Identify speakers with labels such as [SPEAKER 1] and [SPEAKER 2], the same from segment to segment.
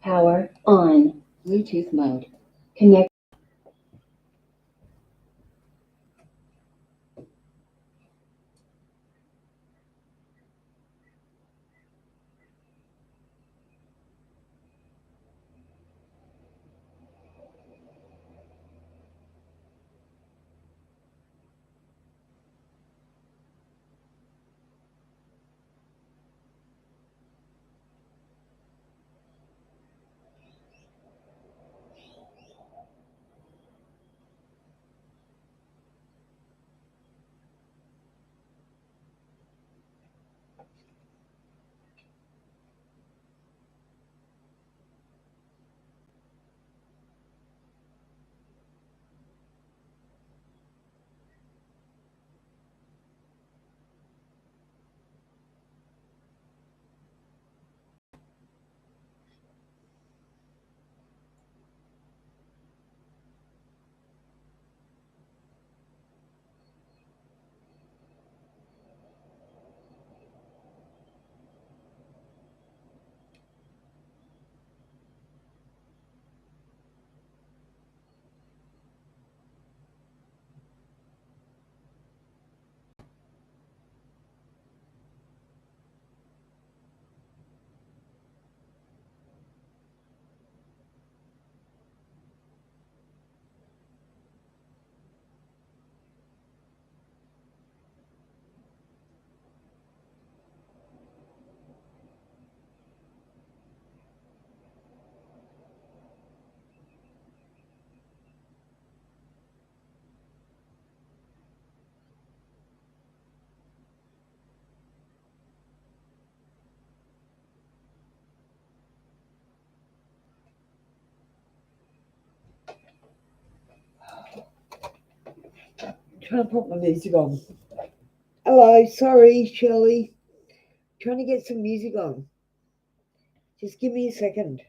[SPEAKER 1] Power on. Bluetooth mode. Connect.
[SPEAKER 2] Trying to put my music on. Hello, sorry, Shirley. Trying to get some music on. Just give me a second.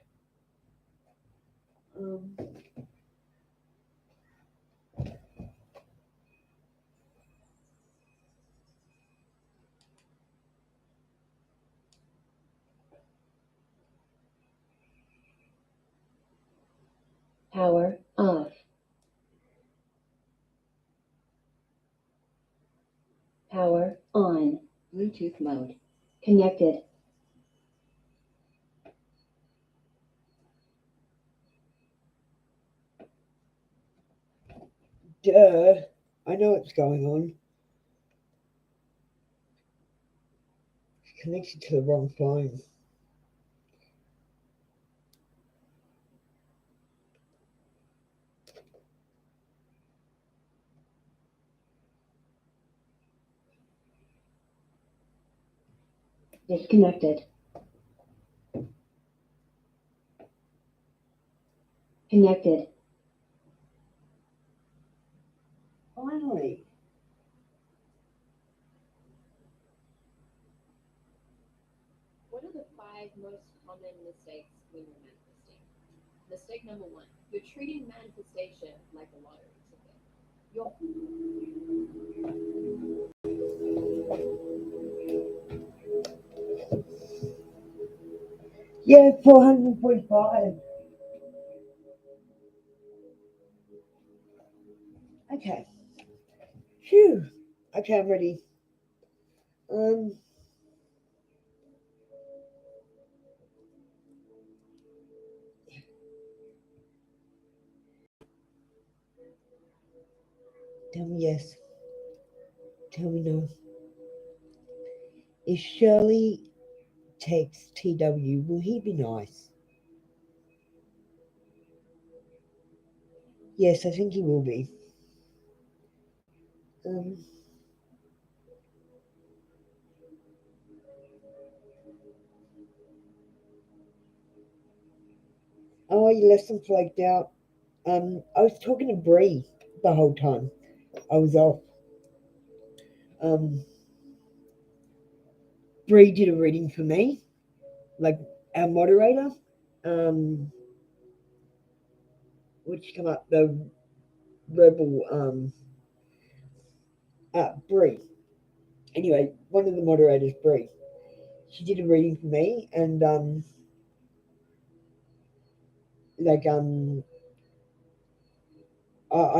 [SPEAKER 1] Power off. Power on. Bluetooth mode. Connected.
[SPEAKER 2] Duh. I know what's going on. It's connected to the wrong phone.
[SPEAKER 1] Disconnected. Connected.
[SPEAKER 2] Finally.
[SPEAKER 3] What are the 5 most common mistakes when you're manifesting? Mistake number 1, you're treating manifestation like a lottery ticket.
[SPEAKER 2] Yeah, 445. Okay. Phew. Okay, I'm ready. Tell me yes. Tell me no. If Shirley takes TW, will he be nice? Yes, I think he will be. Oh, you left some flaked out. I was talking to Bree the whole time. I was off. Bree did a reading for me, like our moderator. Which come up the rebel Bree. Anyway, one of the moderators, Bree. She did a reading for me, and like I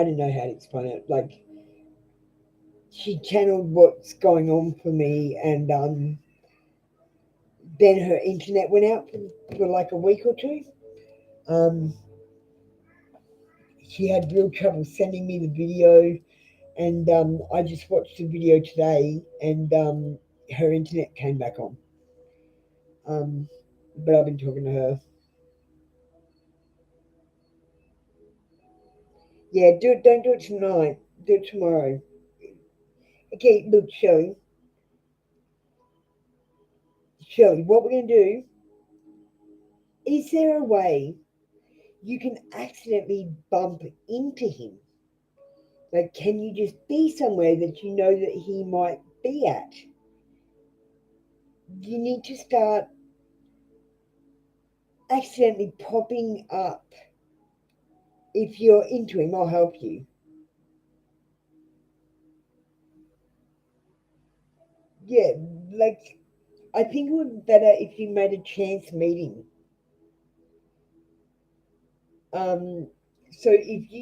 [SPEAKER 2] don't know how to explain it. Like she channeled what's going on for me, and then her internet went out for like a week or two. Um, she had real trouble sending me the video, and I just watched the video today, and her internet came back on. Um, but I've been talking to her. Yeah, do it. Don't do it tonight. Do it tomorrow. Okay, look, Shelley. Shelley, what we're going to do, is there a way you can accidentally bump into him? Like, can you just be somewhere that you know that he might be at? You need to start accidentally popping up. If you're into him, I'll help you. Yeah, like, I think it would be better if you made a chance meeting. So if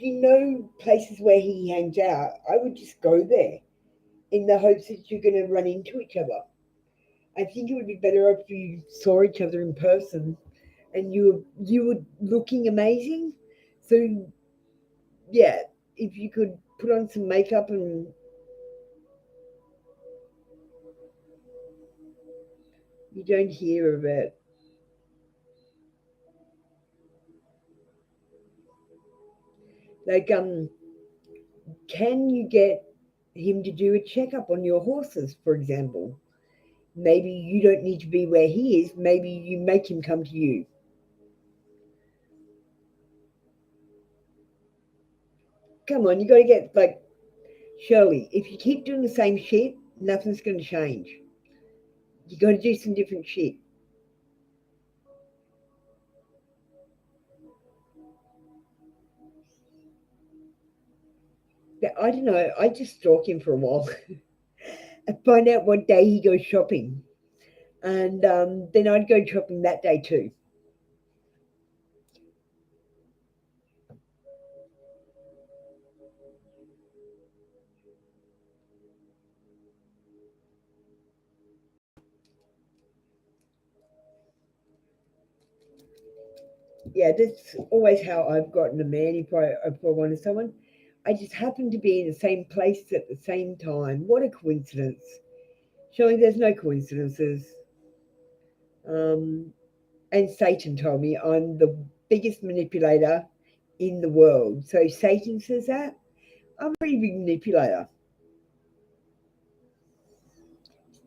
[SPEAKER 2] you know places where he hangs out, I would just go there in the hopes that you're going to run into each other. I think it would be better if you saw each other in person, and you were looking amazing. So yeah, if you could put on some makeup and you don't hear of it. Like can you get him to do a checkup on your horses, for example? Maybe you don't need to be where he is. Maybe you make him come to you. Come on, you got to get like Shirley. If you keep doing the same shit, nothing's going to change. You got to do some different shit. I don't know. I just stalk him for a while and find out what day he goes shopping, and then I'd go shopping that day too. Yeah, that's always how I've gotten a man. If I wanted someone, I just happen to be in the same place at the same time. What a coincidence! Surely there's no coincidences. Um, and Satan told me I'm the biggest manipulator in the world. So Satan says that I'm a pretty big manipulator.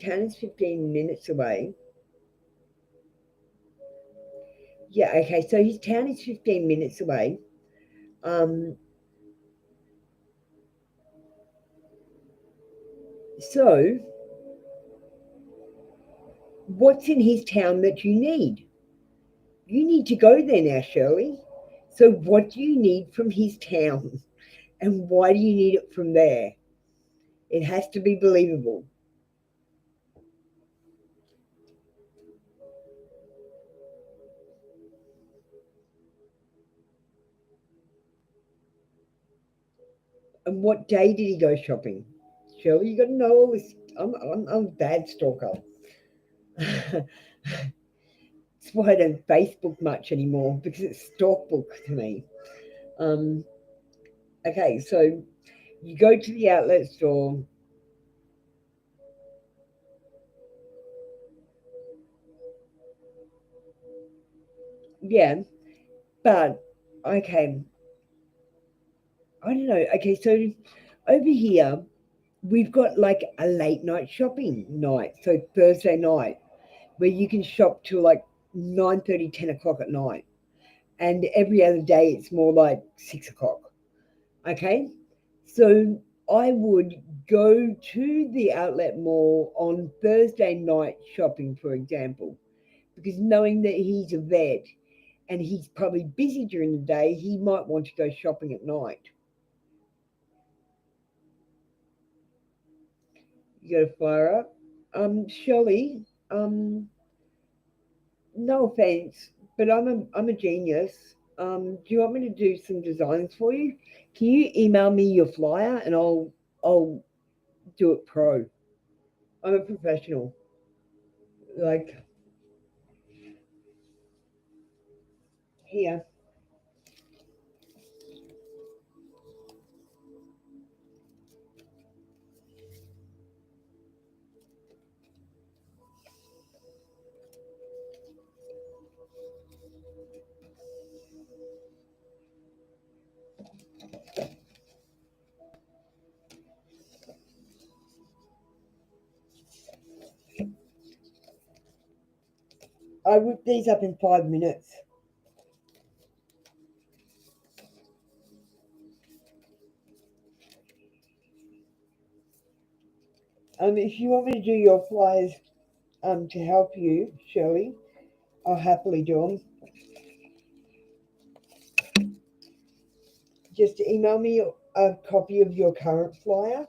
[SPEAKER 2] Town is 15 minutes away. Yeah, okay, so his town is 15 minutes away. Um, so, what's in his town that you need? You need to go there now, Shirley. So, what do you need from his town? And why do you need it from there? It has to be believable. And what day did he go shopping? Shirley, you got to know all this. I'm a bad stalker. That's why I don't Facebook much anymore, because it's stalkbook to me. Um, okay, so you go to the outlet store. Yeah, but okay, I don't know. Okay, so over here we've got like a late night shopping night, so Thursday night, where you can shop till like 9:30, 10 o'clock at night, and every other day it's more like 6 o'clock. Okay, so I would go to the outlet mall on Thursday night shopping, for example, because knowing that he's a vet and he's probably busy during the day, he might want to go shopping at night. You got to fire up. Shelley, no offense, but I'm a genius. Do you want me to do some designs for you? Can you email me your flyer and I'll do it pro. I'm a professional. Like here. I whip these up in 5 minutes. If you want me to do your flyers to help you, Shirley, I'll happily do them. Just email me a copy of your current flyer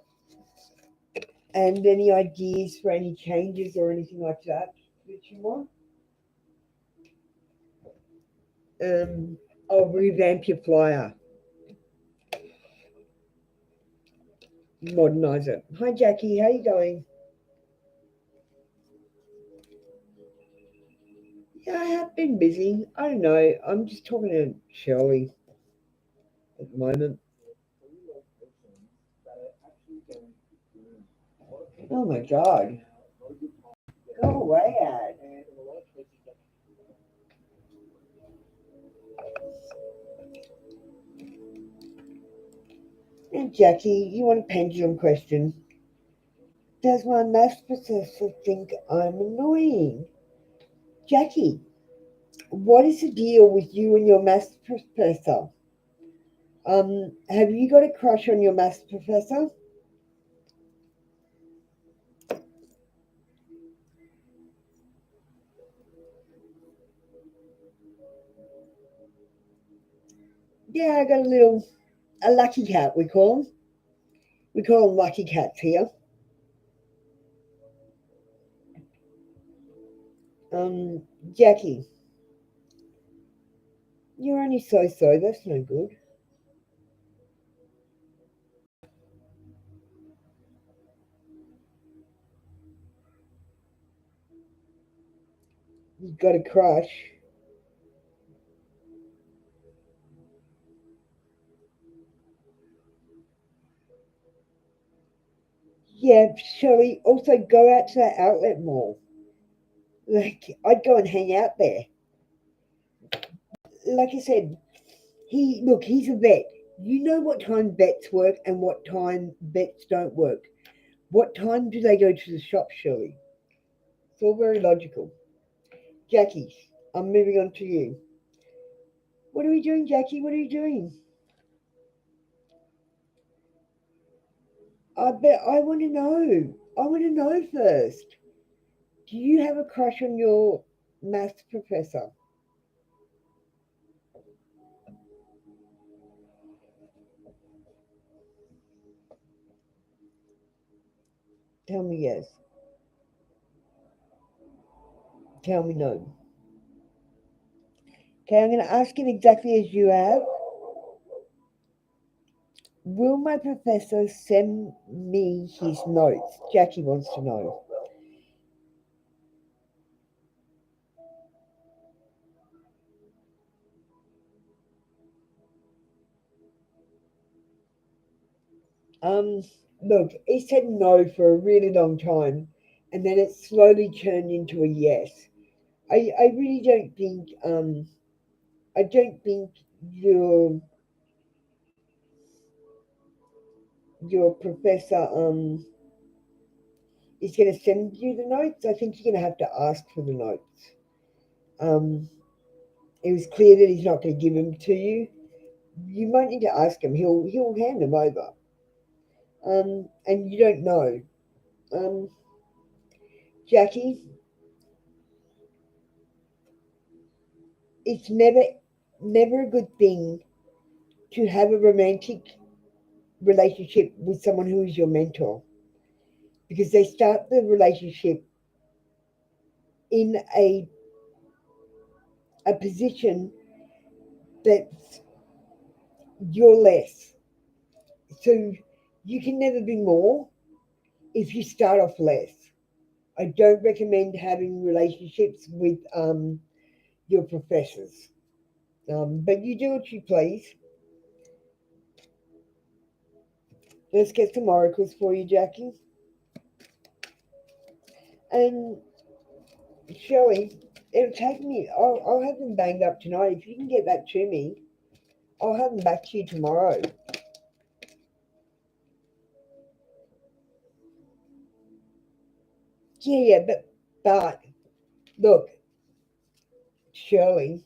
[SPEAKER 2] and any ideas for any changes or anything like that you want. I'll revamp your flyer, modernize it. Hi, Jackie. How you going? Yeah, I have been busy. I don't know. I'm just talking to Shirley at the moment. Oh my God. Go away, Ad. And Jackie, you want a pendulum question? Does my maths professor think I'm annoying? Jackie, what is the deal with you and your maths professor? Have you got a crush on your maths professor? Yeah, I got a lucky cat, we call him. We call them lucky cats here. Jackie, you're only so-so, that's no good. You've got a crush. Yeah, Shirley, also go out to that outlet mall. Like, I'd go and hang out there. Like I said, he's a vet. You know what time vets work and what time vets don't work. What time do they go to the shop, Shirley? It's all very logical. Jackie, I'm moving on to you. What are we doing, Jackie? What are you doing? I bet I want to know. I want to know first. Do you have a crush on your maths professor? Tell me yes. Tell me no. Okay, I'm going to ask it exactly as you have. Will my professor send me his notes? Jackie wants to know. Um, Look, he said no for a really long time, and then it slowly turned into a yes. I really don't think I don't think your your professor is going to send you the notes. I think you're going to have to ask for the notes. Um, it was clear that he's not going to give them to you. You might need to ask him. He'll hand them over. And you don't know. Um, Jackie, it's never a good thing to have a romantic relationship with someone who is your mentor, because they start the relationship in a a position that's you're less. So you can never be more if you start off less. I don't recommend having relationships with your professors, but you do what you please. Let's get some oracles for you, Jackie. And Shelley, it'll take me, I'll have them banged up tonight. If you can get that to me, I'll have them back to you tomorrow. Yeah, but look, Shirley,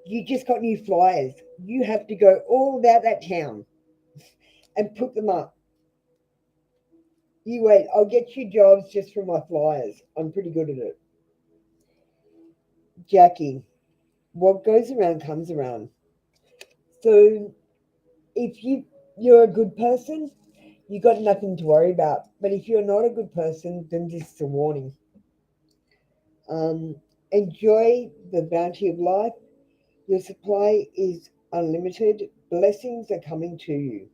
[SPEAKER 2] you just got new flyers. You have to go all about that town and put them up. You wait, I'll get you jobs just from my flyers. I'm pretty good at it. Jackie, what goes around comes around. So if you're a good person, you got nothing to worry about. But if you're not a good person, then this is a warning. Um, Enjoy the bounty of life. Your supply is unlimited. Blessings are coming to you.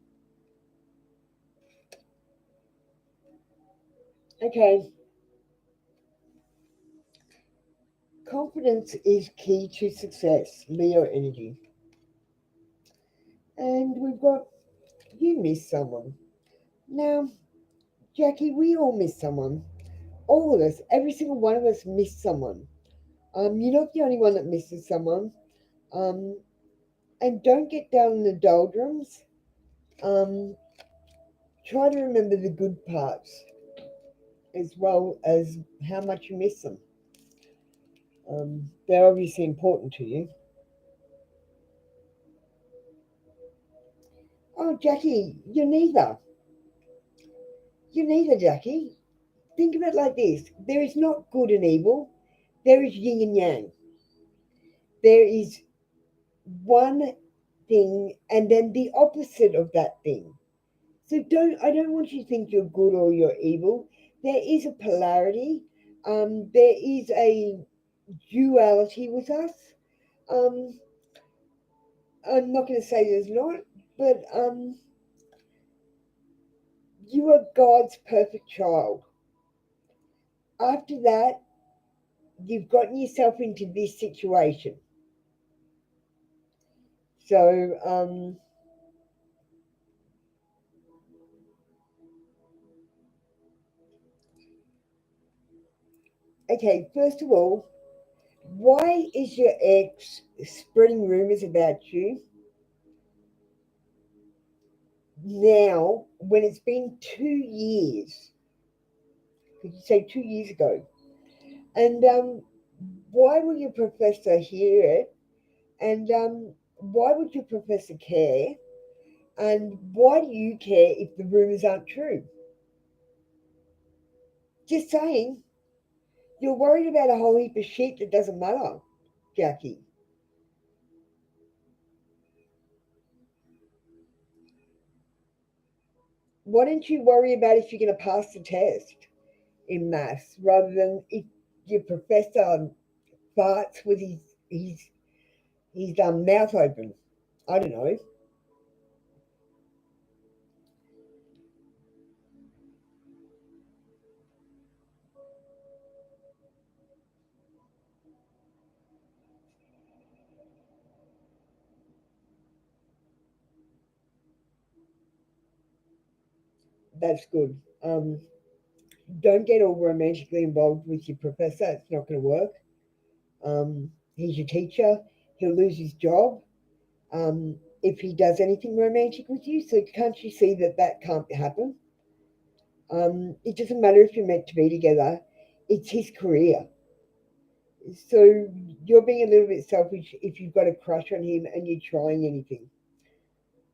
[SPEAKER 2] Okay. Confidence is key to success. Leo energy. And we've got you miss someone. Now, Jackie, we all miss someone. All of us, every single one of us miss someone. You're not the only one that misses someone. Um, and don't get down in the doldrums. Um, Try to remember the good parts as well as how much you miss them. They're obviously important to you. Oh, Jackie, you're neither. You're neither, Jackie. Think of it like this: there is not good and evil, there is yin and yang. There is one thing and then the opposite of that thing. So I don't want you to think you're good or you're evil. There is a polarity. There is a duality with us. Um, I'm not going to say there's not, but you are God's perfect child. After that, you've gotten yourself into this situation. So, okay, first of all, why is your ex spreading rumors about you now when it's been 2 years? Could you say 2 years ago? And why will your professor hear it? And why would your professor care? And why do you care if the rumors aren't true? Just saying, you're worried about a whole heap of shit that doesn't matter, Jackie. Why don't you worry about if you're going to pass the test in maths rather than if your professor farts with his mouth open? I don't know. That's good. Don't get all romantically involved with your professor. It's not going to work. He's your teacher. He'll lose his job if he does anything romantic with you. So can't you see that that can't happen? It doesn't matter if you're meant to be together. It's his career. So you're being a little bit selfish if you've got a crush on him and you're trying anything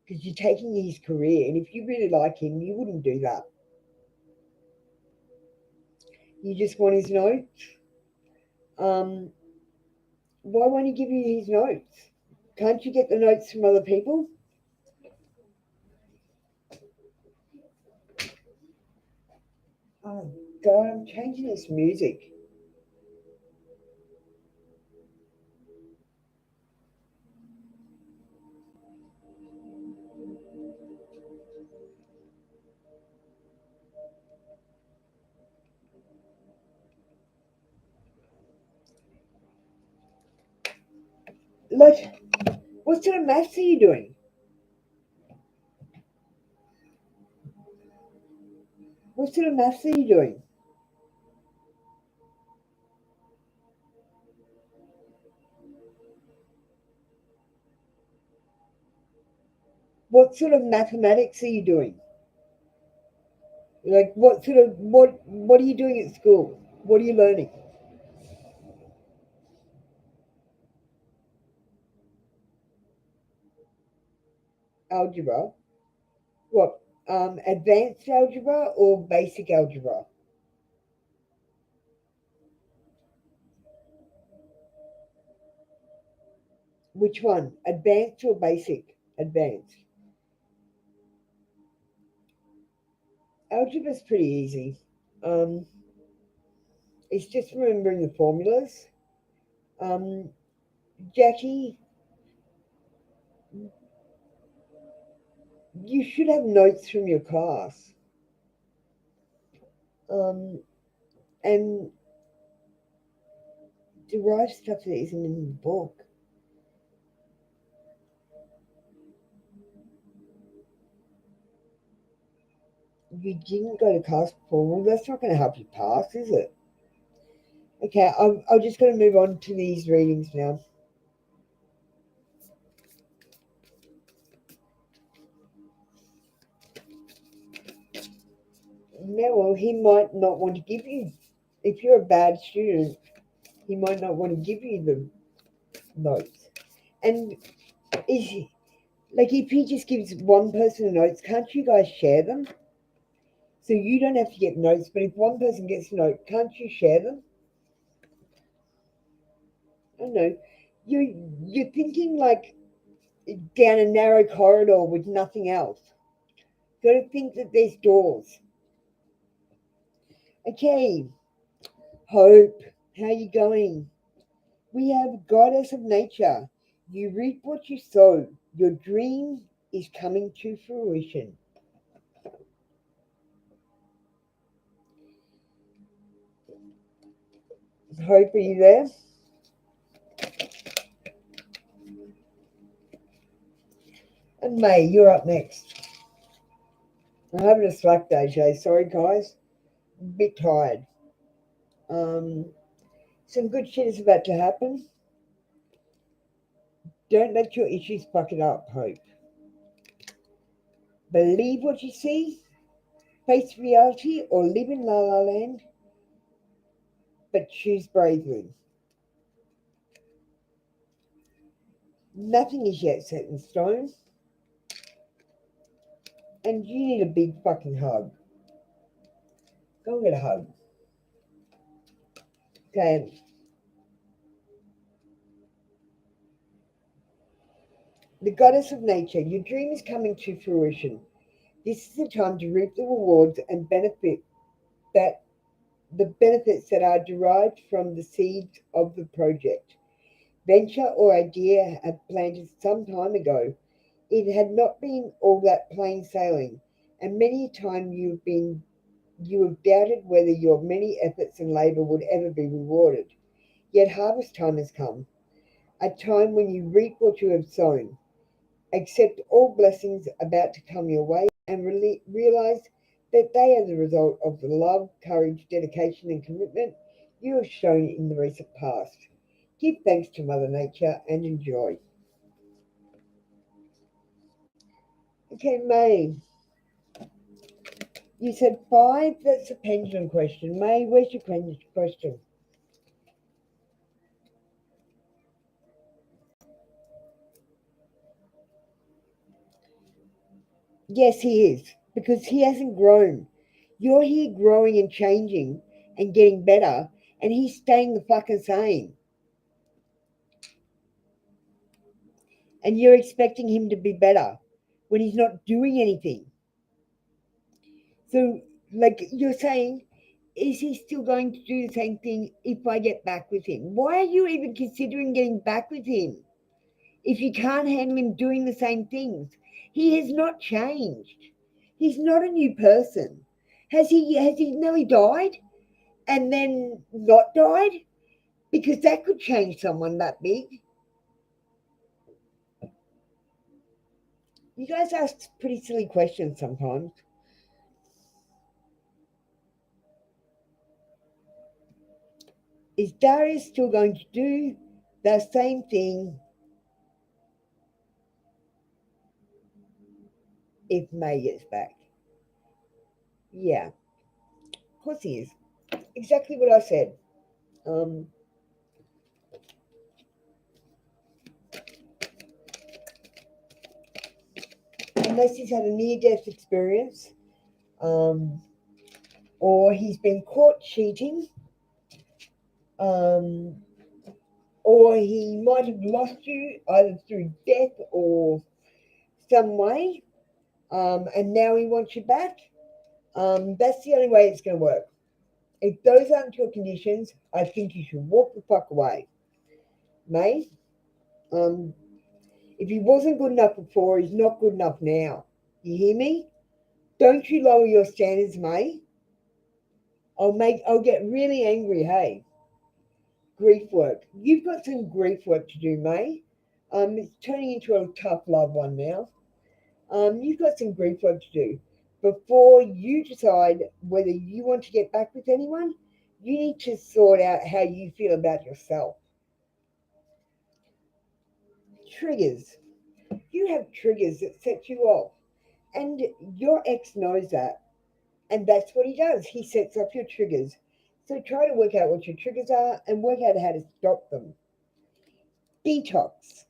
[SPEAKER 2] because you're taking his career. And if you really like him, you wouldn't do that. You just want his notes. Um, why won't he give you his notes? Can't you get the notes from other people? Oh, God, I'm changing this music. Like, what sort of maths are you doing? What sort of maths are you doing? What sort of mathematics are you doing? Like, what are you doing at school? What are you learning? Algebra. What? Advanced algebra or basic algebra? Which one? Advanced or basic? Advanced. Algebra's pretty easy. Um, it's just remembering the formulas. Um, Jackie, you should have notes from your class. And derive stuff that isn't in the book. You didn't go to class before. Well, that's not going to help you pass, is it? Okay, I'm just going to move on to these readings now. No, well, he might not want to give you, if you're a bad student, he might not want to give you the notes. And is he, like, if he just gives one person notes, can't you guys share them? So you don't have to get notes, but if one person gets a note, can't you share them? I don't know. You're thinking like down a narrow corridor with nothing else. Got to think that there's doors. Okay, Hope, how you going? We have goddess of nature. You reap what you sow. Your dream is coming to fruition. Hope, are you there? And May, you're up next. I'm having a slack day, Jay. Sorry, guys. A bit tired. Some good shit is about to happen. Don't let your issues fuck it up, Hope. Believe what you see, face reality, or live in la la land, but choose bravely. Nothing is yet set in stone, and you need a big fucking hug. Go and get a hug. Okay. The goddess of nature, your dream is coming to fruition. This is the time to reap the rewards and the benefits that are derived from the seeds of the project. Venture or idea had planted some time ago. It had not been all that plain sailing, and many a time you have doubted whether your many efforts and labour would ever be rewarded. Yet harvest time has come, a time when you reap what you have sown. Accept all blessings about to come your way and realize that they are the result of the love, courage, dedication, and commitment you have shown in the recent past. Give thanks to Mother Nature and enjoy. Okay, May. You said 5. That's a pendulum question. May, where's your question? Yes, he is, because he hasn't grown. You're here growing and changing and getting better, and he's staying the fucking same. And you're expecting him to be better when he's not doing anything. So, like you're saying, is he still going to do the same thing if I get back with him? Why are you even considering getting back with him if you can't handle him doing the same things? He has not changed. He's not a new person. Has he nearly died and then not died? Because that could change someone that big. You guys ask pretty silly questions sometimes. Is Darius still going to do the same thing if May gets back? Yeah, of course he is. Exactly what I said. Um, unless he's had a near-death experience, um, or he's been caught cheating, um, or he might have lost you either through death or some way, and now he wants you back. That's the only way it's going to work. If those aren't your conditions, I think you should walk the fuck away. May, um, if he wasn't good enough before, he's not good enough now. You hear me? Don't you lower your standards, May. I'll get really angry, hey. Grief work. You've got some grief work to do, May. It's turning into a tough love one now. You've got some grief work to do. Before you decide whether you want to get back with anyone, you need to sort out how you feel about yourself. Triggers. You have triggers that set you off. And your ex knows that. And that's what he does. He sets off your triggers. So try to work out what your triggers are and work out how to stop them. Detox.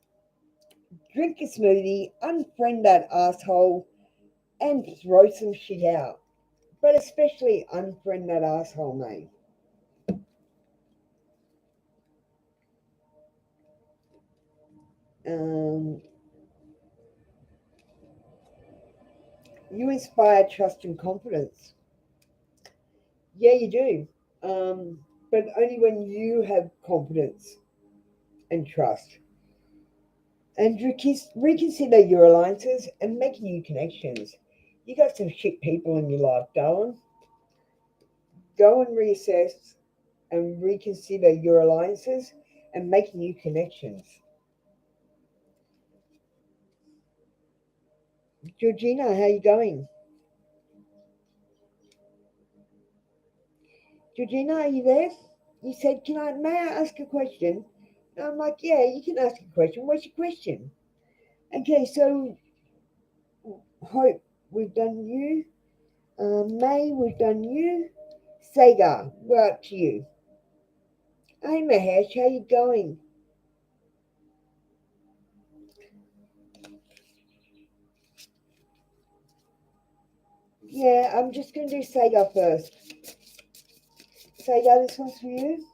[SPEAKER 2] Drink a smoothie, unfriend that asshole, and throw some shit out. But especially unfriend that asshole, mate. Um, you inspire trust and confidence. Yeah, you do. But only when you have confidence and trust. And reconsider your alliances and make new connections. You got some shit people in your life, darling. Go and reassess and reconsider your alliances and make new connections. Georgina, how you going? Georgina, are you there? You said, may I ask a question? And I'm like, yeah, you can ask a question. What's your question? Okay, so Hope, we've done you. May, we've done you. Sagar, we're up to you. Hey, Mahesh, how you going? Yeah, I'm just going to do Sagar first. Sagar, this one's for you.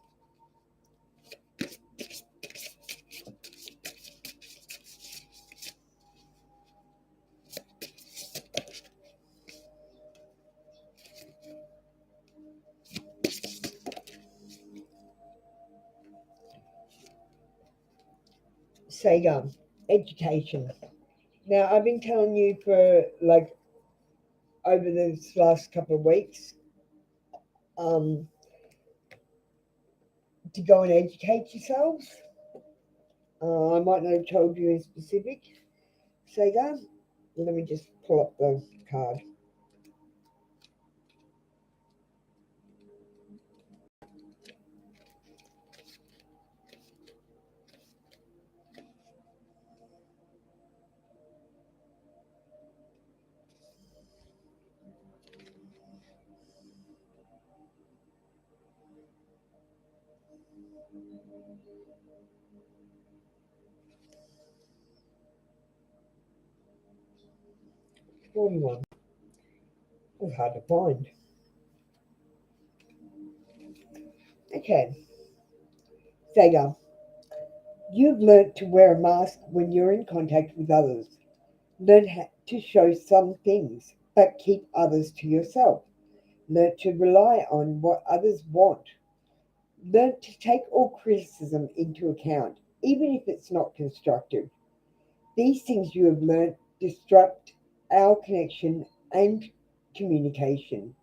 [SPEAKER 2] Sagar, education. Now, I've been telling you for like over this last couple of weeks um, to go and educate yourselves. I might not have told you in specific, Sagar. Let me just pull up the card. $41. It was hard to find. Okay, Sagar, you've learnt to wear a mask when you're in contact with others. Learn to show some things, but keep others to yourself. Learn to rely on what others want. Learn to take all criticism into account, even if it's not constructive. These things you have learnt disrupt our connection and communication.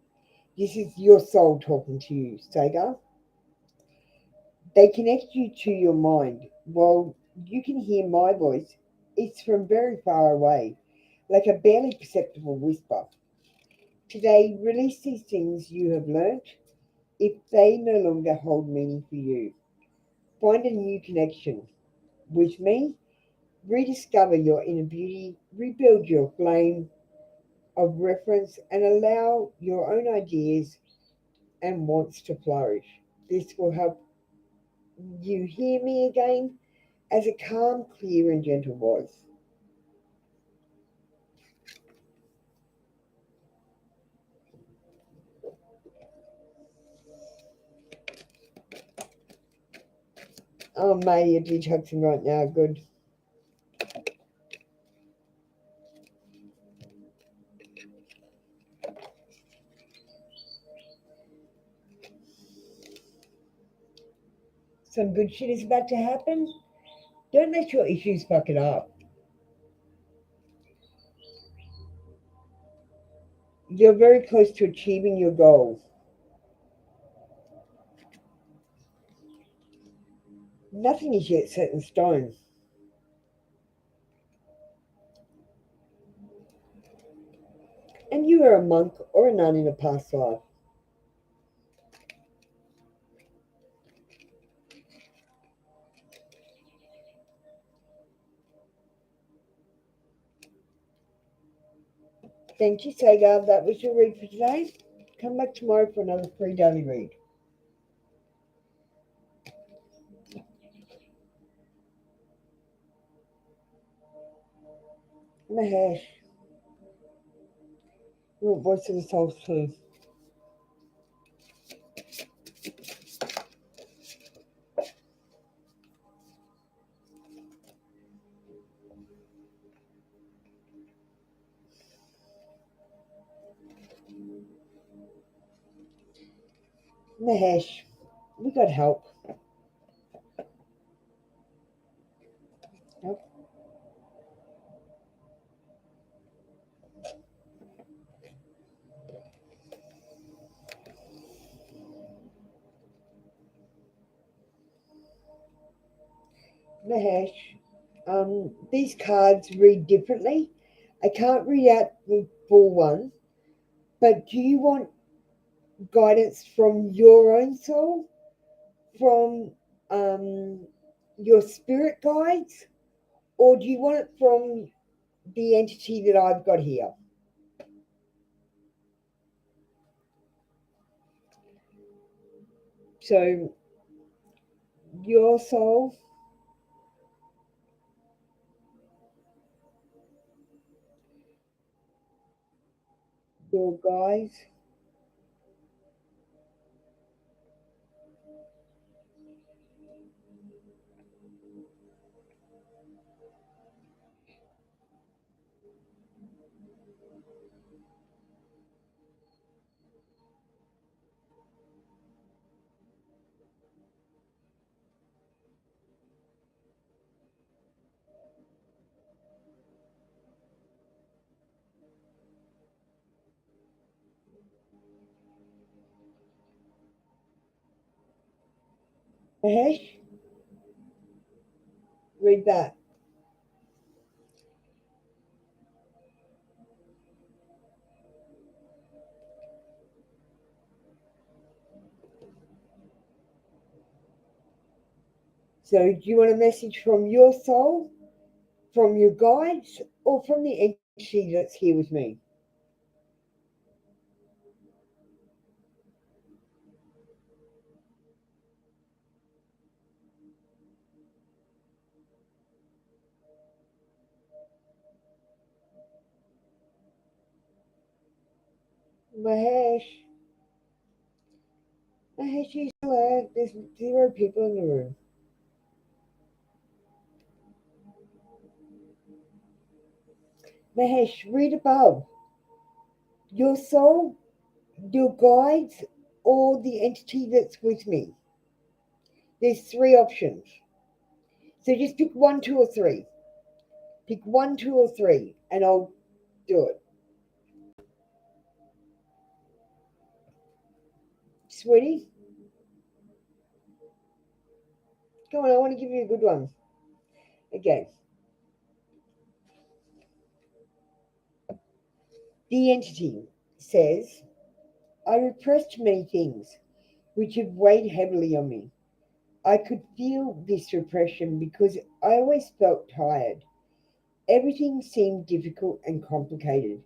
[SPEAKER 2] This is your soul talking to you, Sagar. They connect you to your mind. While you can hear my voice, it's from very far away. like a barely perceptible whisper. Today, release these things you have learnt if they no longer hold meaning for you. Find a new connection with me, rediscover your inner beauty, rebuild your flame of reference, and allow your own ideas and wants to flourish. This will help you hear me again as a calm, clear, and gentle voice. Oh, May, you're detoxing right now. Good. Some good shit is about to happen. Don't let your issues fuck it up. You're very close to achieving your goals. Nothing is yet set in stone. And you were a monk or a nun in a past life. Thank you, Sagar. That was your read for today. Come back tomorrow for another free daily read. Mahesh. You want voice of the soul too. Mahesh, we got help. Yep. Mahesh, these cards read differently. I can't read out the full one, but do you want guidance from your own soul, from your spirit guides, or do you want it from the entity that I've got here? So, your soul, your guides, Mahesh, read that. So, do you want a message from your soul, from your guides, or from the entity that's here with me? Mahesh, Mahesh, you still there? There's 0 people in the room. Mahesh, read above. Your soul, your guides, or the entity that's with me. There's 3 options. So just pick 1, 2, or 3. Pick 1, 2, or 3, and I'll do it. Sweetie, come on, I want to give you a good one. Okay. The entity says, I repressed many things which have weighed heavily on me. I could feel this repression because I always felt tired. Everything seemed difficult and complicated,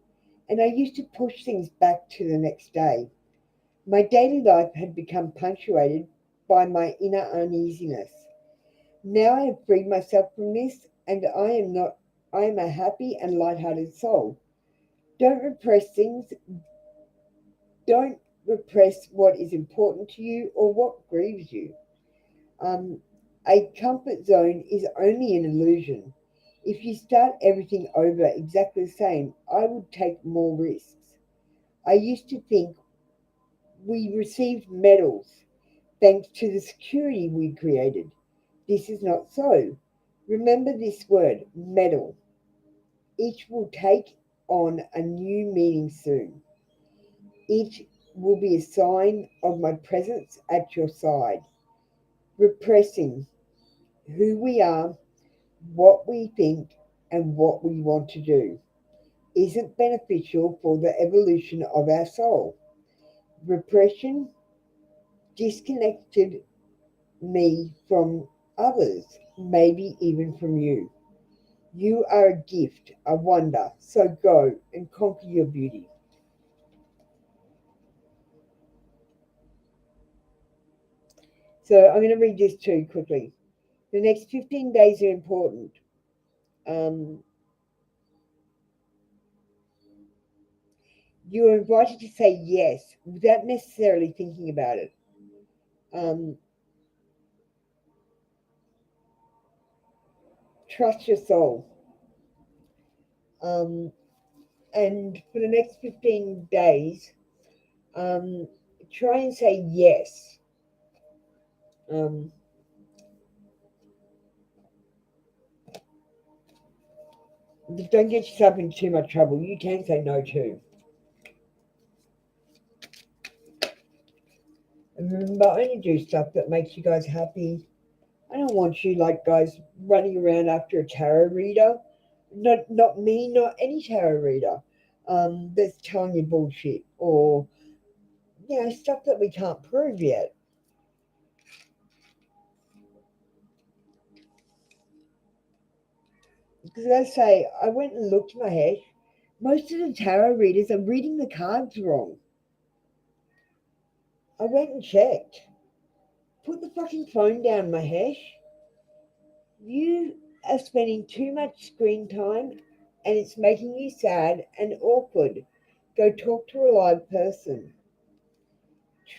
[SPEAKER 2] and I used to push things back to the next day. My daily life had become punctuated by my inner uneasiness. Now I have freed myself from this, and I am a happy and light-hearted soul. Don't repress things. Don't repress what is important to you or what grieves you. A comfort zone is only an illusion. If you start everything over exactly the same, I would take more risks. I used to think we received medals thanks to the security we created. This is not so. Remember this word, medal. Each will take on a new meaning soon. Each will be a sign of my presence at your side. Repressing who we are, what we think, and what we want to do isn't beneficial for the evolution of our soul. Repression disconnected me from others, maybe even from you. You are a gift, a wonder, so go and conquer your beauty. So I'm going to read this too quickly. The next 15 days are important. Um, you are invited to say yes without necessarily thinking about it. Um, trust your soul. Um, and for the next 15 days, um, try and say yes. Um, don't get yourself into too much trouble. You can say no too. And remember, I only do stuff that makes you guys happy. I don't want you like guys running around after a tarot reader. Not me, not any tarot reader. That's telling you bullshit or stuff that we can't prove yet. Because I say, I went and looked, my head. Most of the tarot readers are reading the cards wrong. I went and checked. Put the fucking phone down, Mahesh. You are spending too much screen time and it's making you sad and awkward. Go talk to a live person.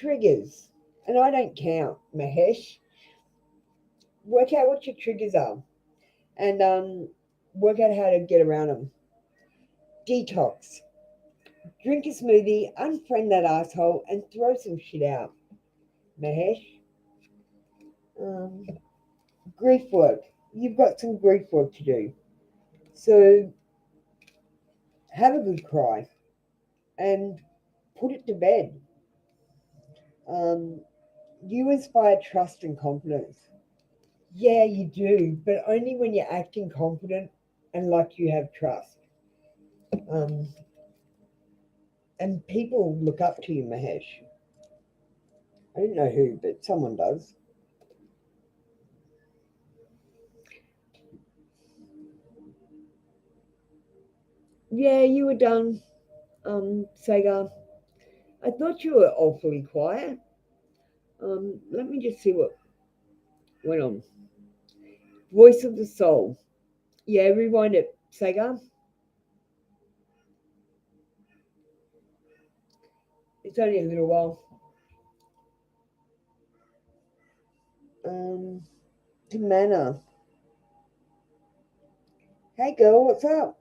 [SPEAKER 2] Triggers. And I don't count, Mahesh. Work out what your triggers are and work out how to get around them. Detox. Drink a smoothie, unfriend that asshole, and throw some shit out, Mahesh. Um, grief work. You've got some grief work to do. So have a good cry and put it to bed. You inspire trust and confidence. Yeah, you do, but only when you're acting confident and like you have trust. Um, and people look up to you, Mahesh. I don't know who, but someone does. Yeah, you were done, Sagar. I thought you were awfully quiet. Let me just see what went on. Voice of the soul. Yeah, rewind it, Sagar. It's only a little while. Tamana. Hey girl, what's up?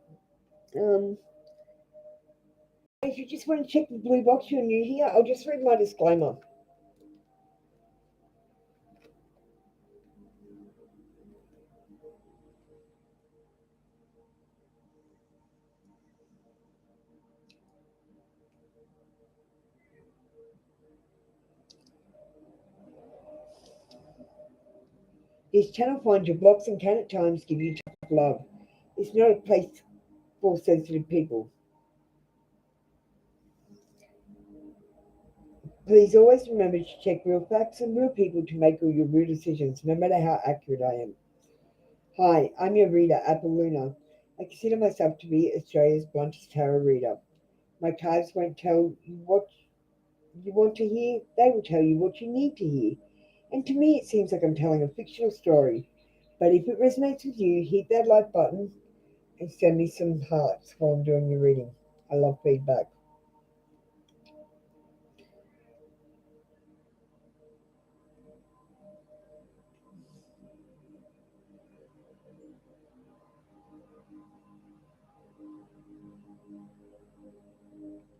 [SPEAKER 2] If you just want to check the blue box, you're new here, I'll just read my disclaimer. This channel finds your blocks and can at times give you tough love. It's not a place for sensitive people. Please always remember to check real facts and real people to make all your real decisions, no matter how accurate I am. Hi, I'm your reader, Apple Luna. I consider myself to be Australia's bluntest tarot reader. My cards won't tell you what you want to hear, they will tell you what you need to hear. And to me, it seems like I'm telling a fictional story. But if it resonates with you, hit that like button and send me some hearts while I'm doing your reading. I love feedback.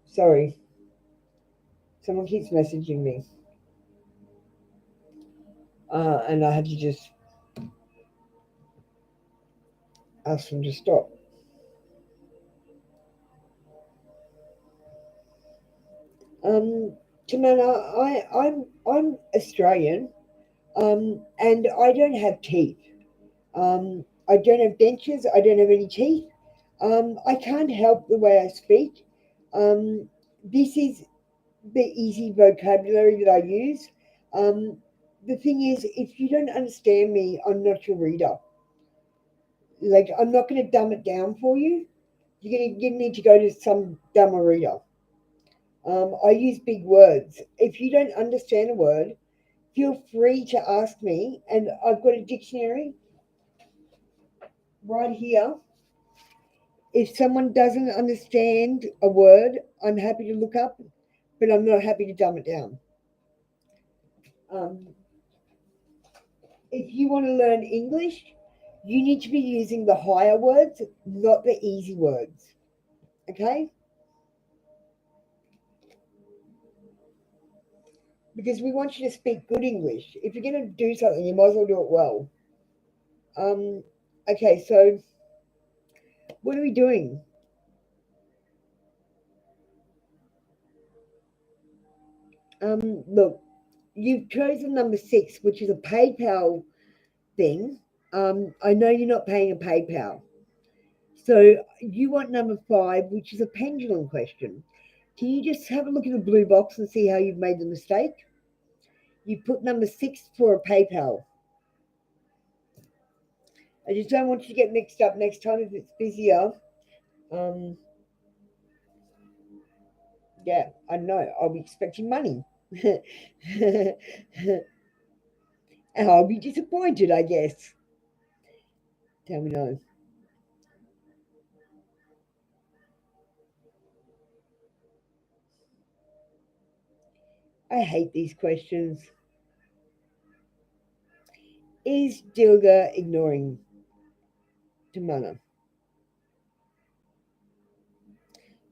[SPEAKER 2] Sorry, someone keeps messaging me. And I had to just ask them to stop. Tamana, I'm Australian, and I don't have teeth. I don't have dentures. I don't have any teeth. I can't help the way I speak. This is the easy vocabulary that I use. Um, the thing is, if you don't understand me, I'm not your reader. Like, I'm not going to dumb it down for you. You need to go to some dumber reader. I use big words. If you don't understand a word, feel free to ask me. And I've got a dictionary right here. If someone doesn't understand a word, I'm happy to look up, but I'm not happy to dumb it down. Um, if you want to learn English, you need to be using the higher words, not the easy words. Okay? Because we want you to speak good English. If you're going to do something, you might as well do it well. Um, okay, so what are we doing? Look, you've chosen number 6, which is a PayPal thing. I know you're not paying a PayPal. So you want number 5, which is a pendulum question. Can you just have a look in the blue box and see how you've made the mistake? You put number 6 for a PayPal. I just don't want you to get mixed up next time if it's busier. Um, yeah, I know. I'll be expecting money. And I'll be disappointed, I guess. Tell me no. I hate these questions. Is Dilga ignoring Tamana?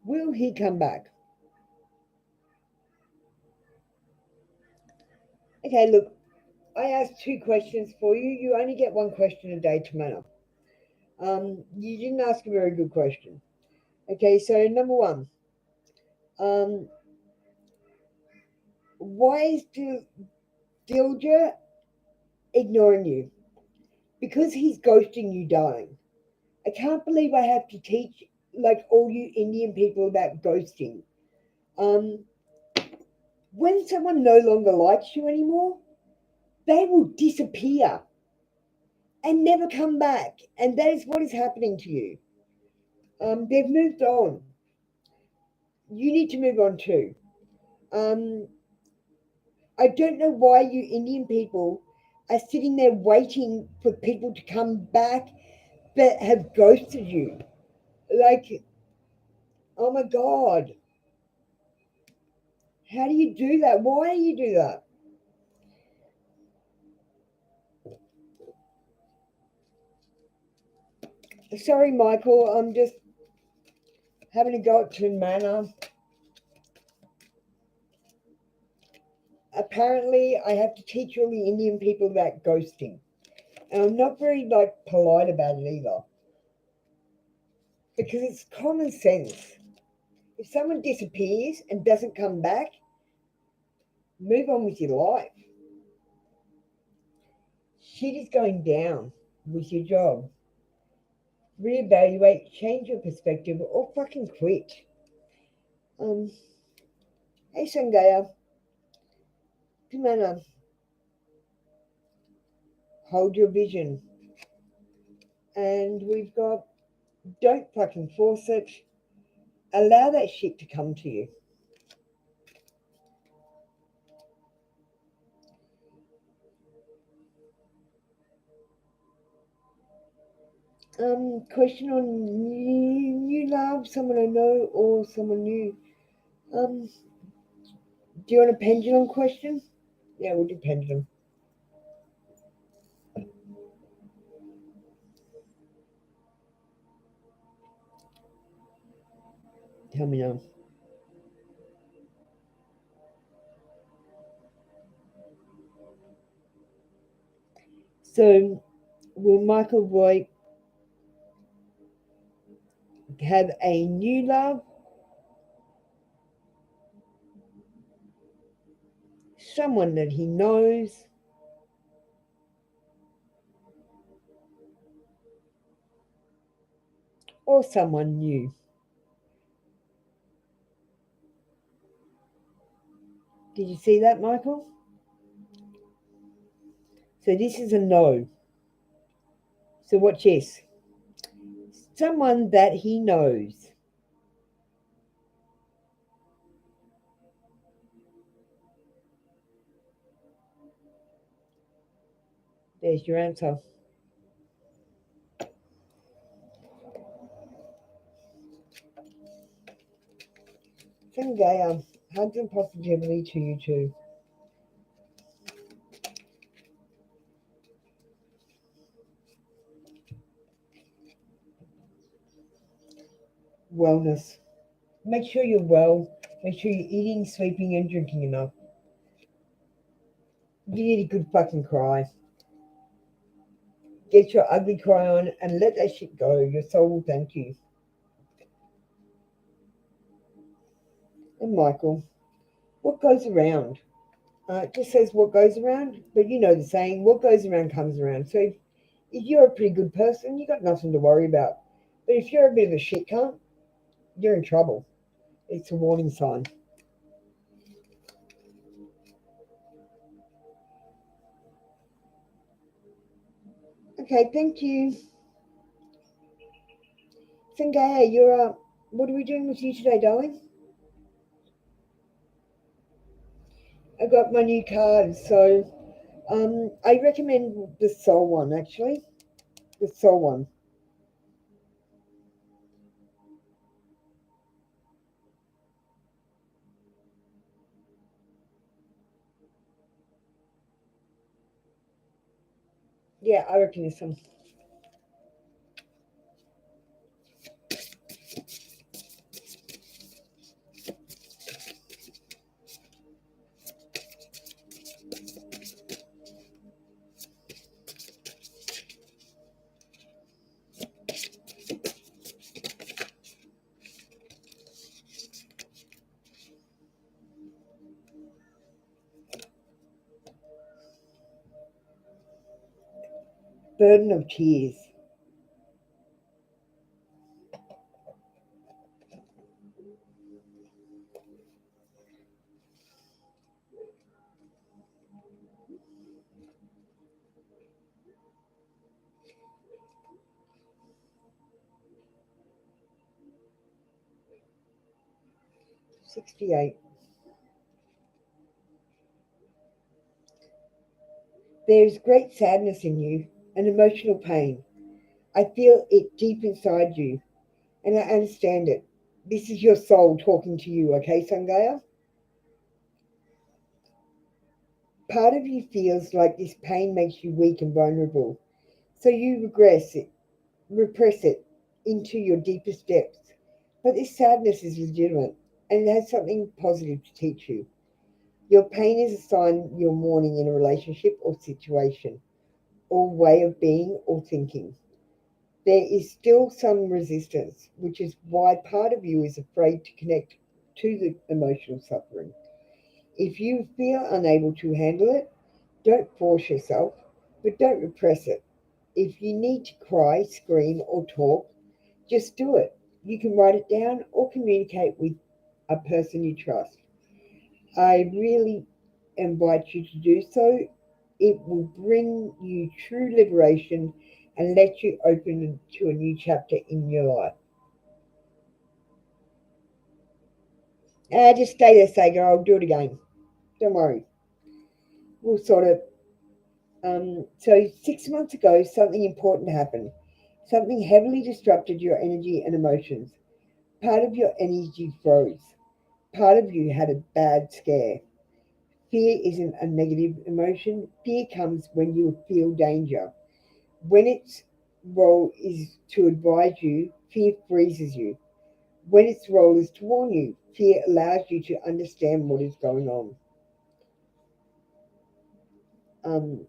[SPEAKER 2] Will he come back? Okay, look, I asked 2 questions for you. You only get 1 question a day, Tamana. You didn't ask a very good question. Okay, so number 1. Um, why is Dilger ignoring you? Because he's ghosting you, darling. I can't believe I have to teach like all you Indian people about ghosting. Um, when someone no longer likes you anymore, they will disappear and never come back. And that is what is happening to you. They've moved on. You need to move on too. Um, I don't know why you Indian people are sitting there waiting for people to come back that have ghosted you. Like, oh my God. How do you do that? Why do you do that? Sorry, Michael. I'm just having a go at Toon Manor. Apparently, I have to teach all the Indian people about ghosting. And I'm not very like polite about it either. Because it's common sense. If someone disappears and doesn't come back, move on with your life. Shit is going down with your job. Reevaluate, change your perspective, or fucking quit. Um, hey Sangaya. Doesn't matter. Hold your vision. And we've got don't fucking force it. Allow that shit to come to you. Question on new love, someone I know or someone new. Do you want a pendulum question? Yeah, we'll do pendulum. Tell me now. So, will Michael Roy have a new love? Someone that he knows? Or someone new? Did you see that, Michael? So this is a no. So watch this. Someone that he knows. There's your answer. Zendaya, hugs and positivity to you too. Wellness. Make sure you're well. Make sure you're eating, sleeping, and drinking enough. You need a good fucking cry. Get your ugly cry on and let that shit go. Your soul will thank you. And Michael, what goes around? It just says what goes around, but you know the saying, what goes around comes around. So if you're a pretty good person, you got nothing to worry about. But if you're a bit of a shit cunt, you're in trouble. It's a warning sign. Okay, thank you. Zendaya, you're what are we doing with you today, darling? I got my new card, so I recommend the Soul one actually. The Soul one. Yeah, I reckon this one. Burden of tears. $68. There is great sadness in you and emotional pain. I feel it deep inside you, and I understand it. This is your soul talking to you, okay, Sangaya? Part of you feels like this pain makes you weak and vulnerable, so you repress it into your deepest depths. But this sadness is legitimate, and it has something positive to teach you. Your pain is a sign you're mourning in a relationship or situation, or way of being or thinking. There is still some resistance, which is why part of you is afraid to connect to the emotional suffering. If you feel unable to handle it, don't force yourself, but don't repress it. If you need to cry, scream, or talk, just do it. You can write it down or communicate with a person you trust. I really invite you to do so. It will bring you true liberation and let you open to a new chapter in your life. Just stay there, Saga. I'll do it again. Don't worry. We'll sort it. So 6 months ago, something important happened. Something heavily disrupted your energy and emotions. Part of your energy froze. Part of you had a bad scare. Fear isn't a negative emotion. Fear comes when you feel danger. When its role is to advise you, fear freezes you. When its role is to warn you, fear allows you to understand what is going on. Um,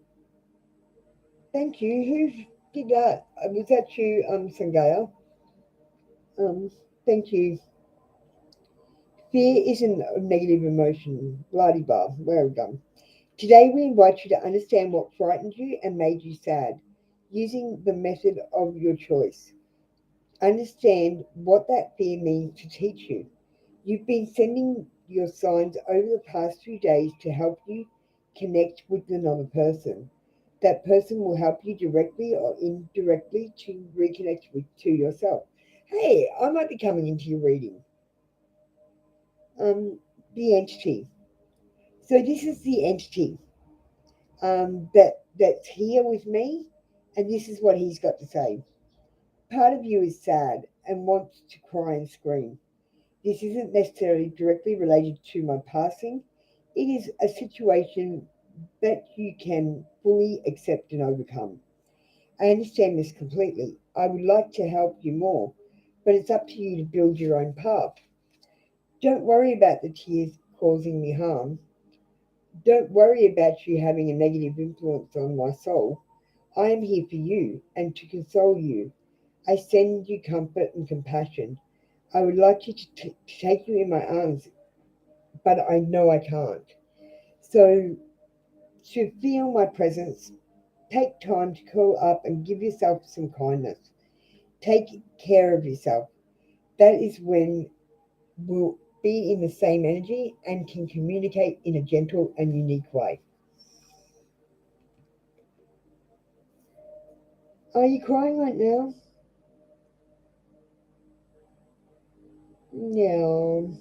[SPEAKER 2] Thank you. Who did that? Was that you, Sangaya? Um, Thank you. Fear isn't a negative emotion. Bloody bar. Where are we going? Today we invite you to understand what frightened you and made you sad, using the method of your choice. Understand what that fear means to teach you. You've been sending your signs over the past few days to help you connect with another person. That person will help you directly or indirectly to reconnect to yourself. Hey, I might be coming into your reading. The entity. So this is the entity that's here with me, and this is what he's got to say. Part of you is sad and wants to cry and scream. This isn't necessarily directly related to my passing. It is a situation that you can fully accept and overcome. I understand this completely. I would like to help you more, but it's up to you to build your own path. Don't worry about the tears causing me harm. Don't worry about you having a negative influence on my soul. I am here for you and to console you. I send you comfort and compassion. I would like you to take you in my arms, but I know I can't. So, to feel my presence, take time to curl up and give yourself some kindness. Take care of yourself. That is when we'll be in the same energy and can communicate in a gentle and unique way. Are you crying right now? No.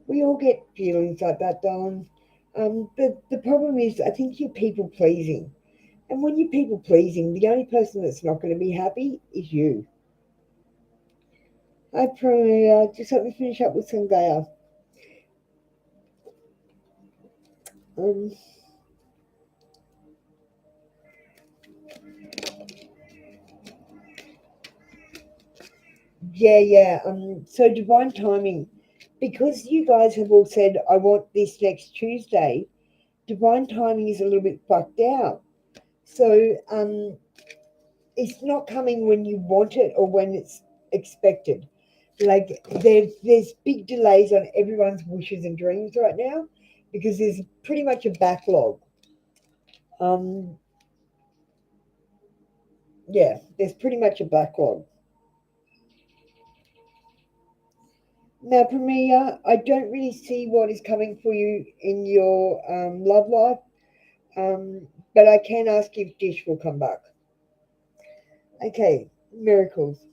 [SPEAKER 2] We all get feelings like that, darling. The problem is, I think you're people pleasing. And when you're people pleasing, the only person that's not going to be happy is you. I probably just let me finish up with Sangaya. Um, yeah. So divine timing, because you guys have all said I want this next Tuesday. Divine timing is a little bit fucked out. So it's not coming when you want it or when it's expected. Like there's big delays on everyone's wishes and dreams right now because there's pretty much a backlog. Um, yeah, there's pretty much a backlog. Now, Premier, I don't really see what is coming for you in your love life, but I can ask if Dish will come back. Okay, miracles.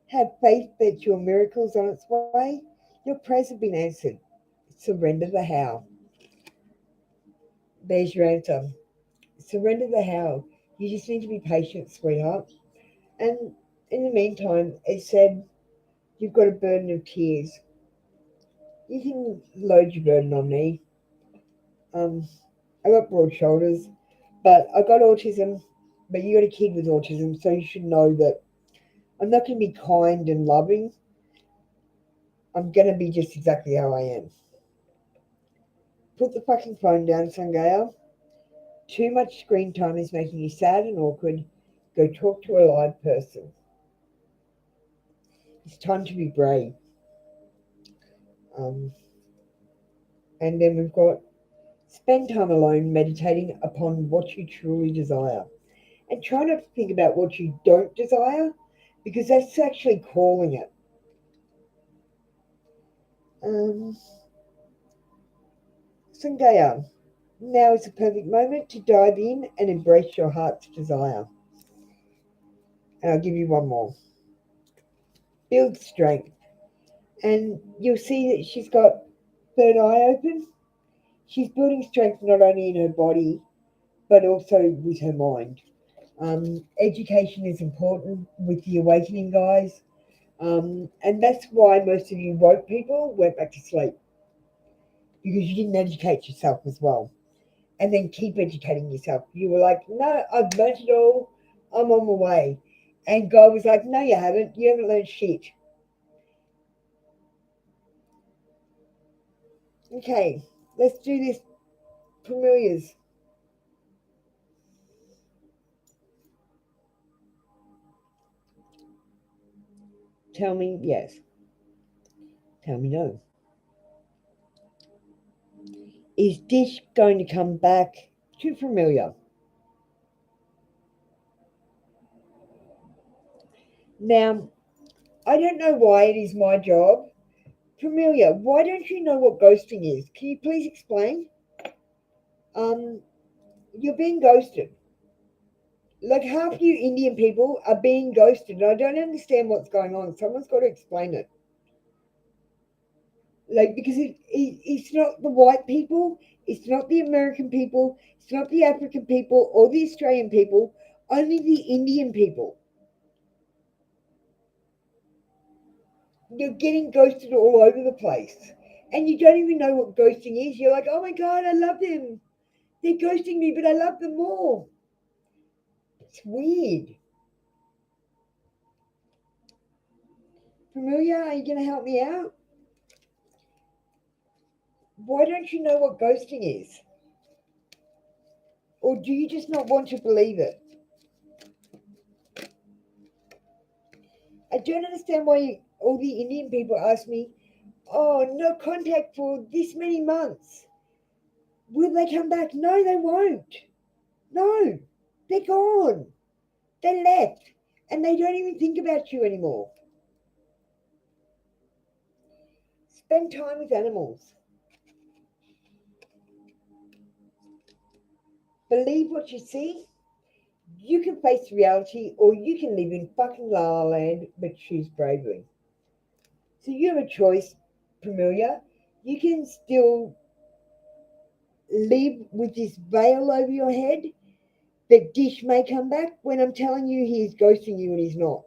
[SPEAKER 2] Have faith that your miracle's on its way. Your prayers have been answered. Surrender the how. There's your answer. Surrender the how. You just need to be patient, sweetheart. And in the meantime, it said you've got a burden of tears. You can load your burden on me. Um, I got broad shoulders, but I got autism. But you got a kid with autism, so you should know that I'm not going to be kind and loving. I'm going to be just exactly how I am. Put the fucking phone down, Sangaya. Too much screen time is making you sad and awkward. Go talk to a live person. It's time to be brave. Um, and then we've got spend time alone meditating upon what you truly desire. And try not to think about what you don't desire because that's actually calling it. Um, Sangaya, Now is the perfect moment to dive in and embrace your heart's desire. And I'll give you one more. Build strength. And you'll see that she's got third eye open. She's building strength not only in her body, but also with her mind. Education is important with the awakening, guys. And that's why most of you woke people went back to sleep, because you didn't educate yourself as well. And then keep educating yourself. You were like, no, I've learned it all. I'm on my way. And God was like, no, you haven't. You haven't learned shit. Okay, let's do this. Familiars. Tell me yes. Tell me no. Is Dish going to come back to familiar? Now, I don't know why it is my job. Familiar, why don't you know what ghosting is? Can you please explain? You're being ghosted. Like half you Indian people are being ghosted, and I don't understand what's going on. Someone's got to explain it. Like, because it's not the white people, it's not the American people, it's not the African people or the Australian people, only the Indian people. You're getting ghosted all over the place. And you don't even know what ghosting is. You're like, oh my God, I love them. They're ghosting me, but I love them more. It's weird. Familiar, are you going to help me out? Why don't you know what ghosting is? Or do you just not want to believe it? I don't understand why all the Indian people ask me, oh, no contact for this many months. Will they come back? No, they won't. No, they're gone. They left. And they don't even think about you anymore. Spend time with animals. Believe what you see. You can face reality, or you can live in fucking La La Land, but choose bravely. So you have a choice, Familiar. You can still live with this veil over your head that Dish may come back, when I'm telling you he is ghosting you and he's not.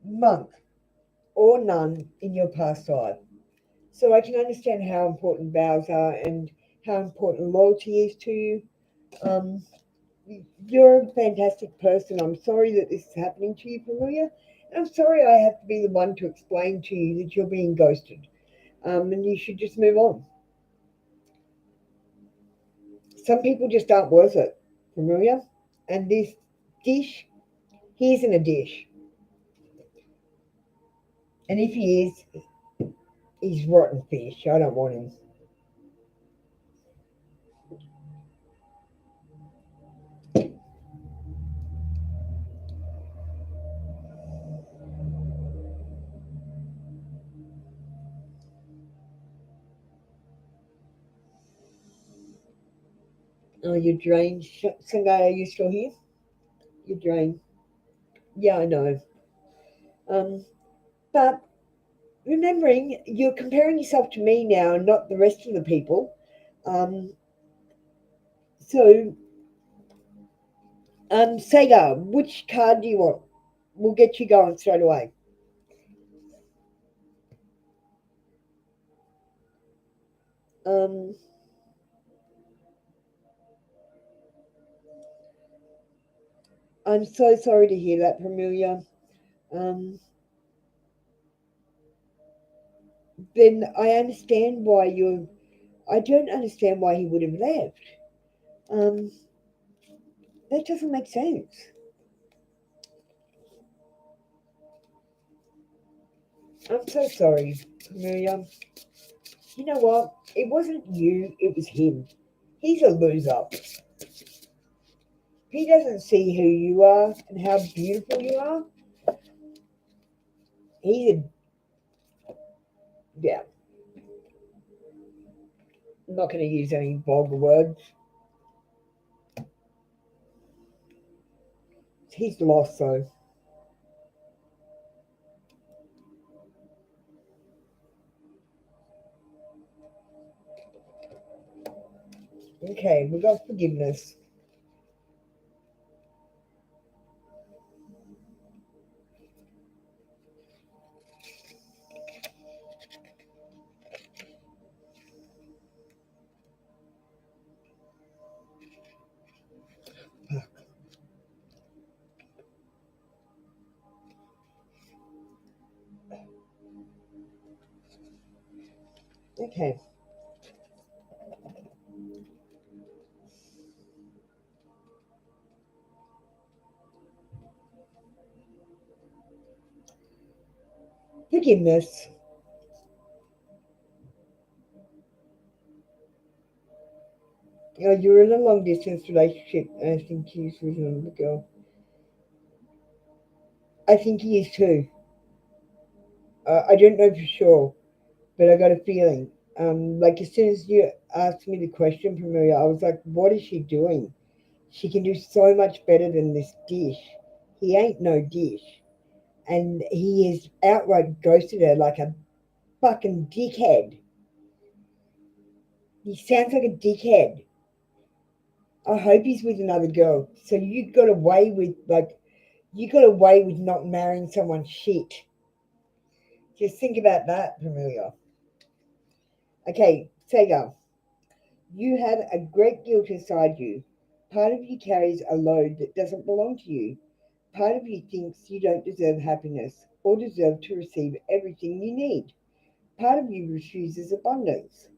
[SPEAKER 2] Monk or none in your past life. So I can understand how important vows are and how important loyalty is to you. You're a fantastic person. I'm sorry that this is happening to you, Familiar. And I'm sorry I have to be the one to explain to you that you're being ghosted. And you should just move on. Some people just aren't worth it, Familiar. And this Dish, he isn't a dish. And if he is, he's rotten fish. I don't want him. Oh, you're drained. Sangai, are you still here? You're drained. Yeah, I know. But remembering, you're comparing yourself to me now, not the rest of the people. Um, so, Sega, which card do you want? We'll get you going straight away. Um, I'm so sorry to hear that, Familia. Then I understand why you're. I don't understand why he would have left. Um, that doesn't make sense. I'm so sorry, Miriam. You know what? It wasn't you, it was him. He's a loser. He doesn't see who you are and how beautiful you are. He's a, yeah. I'm not going to use any vulgar words. He's lost though. Okay, we got forgiveness. Okay. Forgiveness. You're in a long distance relationship, and I think he's with another girl. I think he is too. I don't know for sure, but I got a feeling. Like as soon as you asked me the question, Familia, I was like, what is she doing? She can do so much better than this dish. He ain't no dish. And he has outright ghosted her like a fucking dickhead. He sounds like a dickhead. I hope he's with another girl. So you got away with not marrying someone shit. Just think about that, Familia. Okay, Sega, you have a great guilt inside you. Part of you carries a load that doesn't belong to you. Part of you thinks you don't deserve happiness or deserve to receive everything you need. Part of you refuses abundance.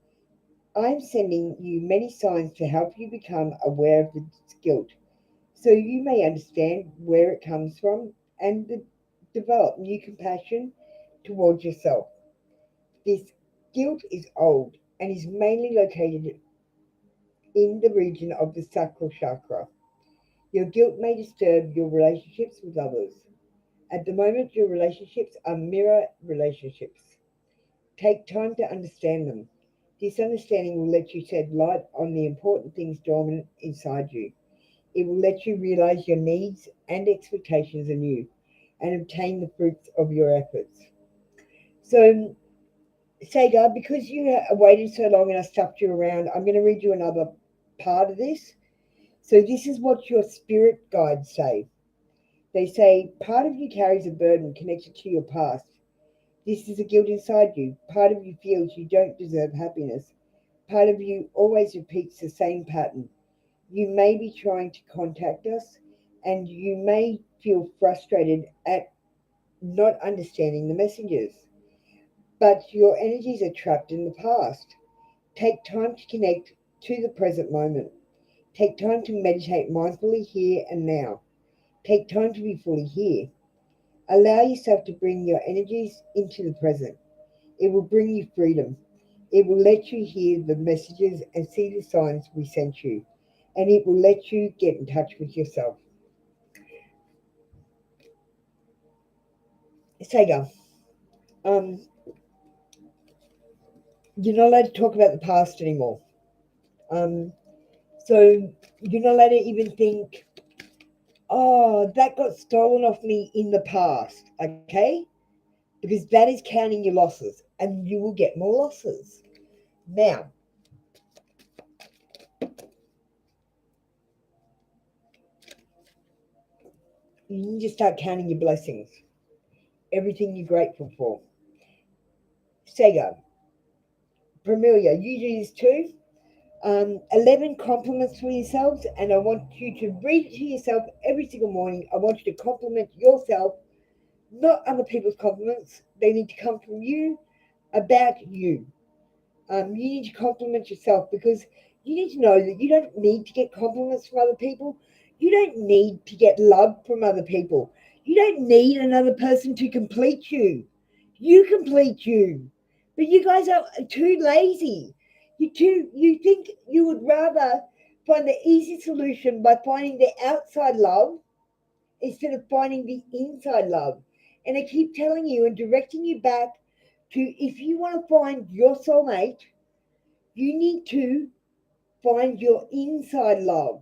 [SPEAKER 2] I'm sending you many signs to help you become aware of this guilt so you may understand where it comes from and develop new compassion towards yourself. This guilt is old and is mainly located in the region of the sacral chakra. Your guilt may disturb your relationships with others. At the moment, your relationships are mirror relationships. Take time to understand them. This understanding will let you shed light on the important things dormant inside you. It will let you realize your needs and expectations anew and obtain the fruits of your efforts. So, Sagar, because you waited so long and I stuffed you around, I'm going to read you another part of this. So, this is what your spirit guides say. They say, part of you carries a burden connected to your past. This is a guilt inside you. Part of you feels you don't deserve happiness. Part of you always repeats the same pattern. You may be trying to contact us and you may feel frustrated at not understanding the messages. But your energies are trapped in the past. Take time to connect to the present moment. Take time to meditate mindfully here and now. Take time to be fully here. Allow yourself to bring your energies into the present. It will bring you freedom. It will let you hear the messages and see the signs we sent you. And it will let you get in touch with yourself. Sega, um, you're not allowed to talk about the past anymore. Um, so you're not allowed to even think, oh, that got stolen off me in the past, okay? Because that is counting your losses and you will get more losses. Now, you need to start counting your blessings, everything you're grateful for. Sega, Premilia, you do this too. 11 compliments for yourselves, and I want you to read it to yourself every single morning. I want you to compliment yourself, not other people's compliments. They need to come from you about you. You need to compliment yourself because you need to know that you don't need to get compliments from other people. You don't need to get love from other people. You don't need another person to complete you. You complete you. But you guys are too lazy. You think you would rather find the easy solution by finding the outside love instead of finding the inside love. And I keep telling you and directing you back to if you want to find your soulmate, You need to find your inside love.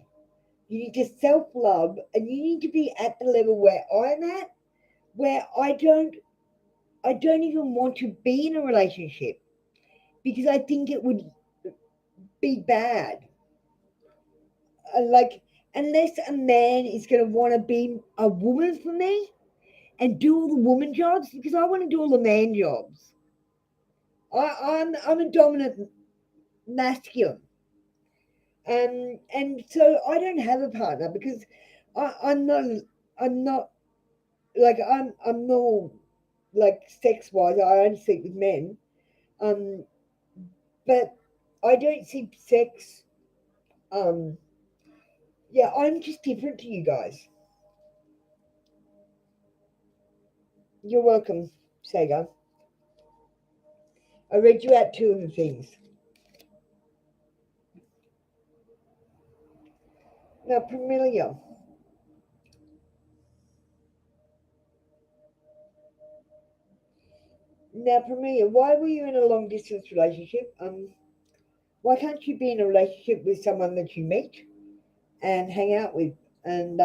[SPEAKER 2] You need to self-love, and you need to be at the level where I'm at, where I don't even want to be in a relationship because I think it would be bad. Like, unless a man is going to want to be a woman for me and do all the woman jobs, because I want to do all the man jobs. I'm a dominant masculine, and so I don't have a partner because I'm not like I'm more like sex wise. I only sleep with men, um, but I don't see sex. Um, yeah, I'm just different to you guys. You're welcome, Saga. I read you out two of the things. Now, Premilia, why were you in a long distance relationship? Why can't you be in a relationship with someone that you meet and hang out with? And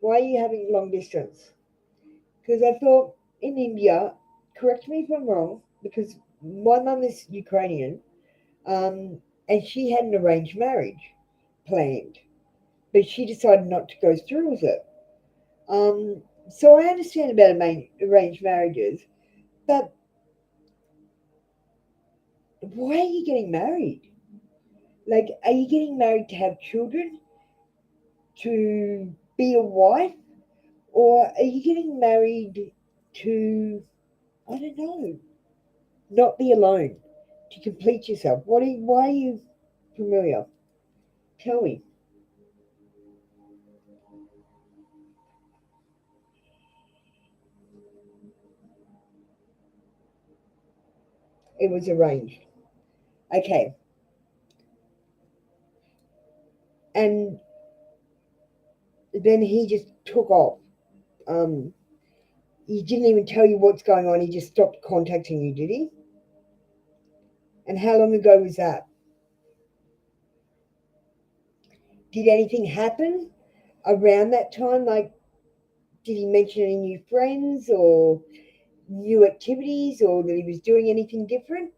[SPEAKER 2] why are you having long distance? Because I thought in India, correct me if I'm wrong, because my mum is Ukrainian, and she had an arranged marriage planned, but she decided not to go through with it. So I understand about arranged marriages, but why are you getting married? Like, are you getting married to have children, to be a wife, or are you getting married to, I don't know, not be alone, to complete yourself? Why are you familiar? Tell me. It was arranged. Okay. And then he just took off. Um, he didn't even tell you what's going on. He just stopped contacting you, did he? And how long ago was that? Did anything happen around that time? Like, did he mention any new friends or new activities, or that he was doing anything different?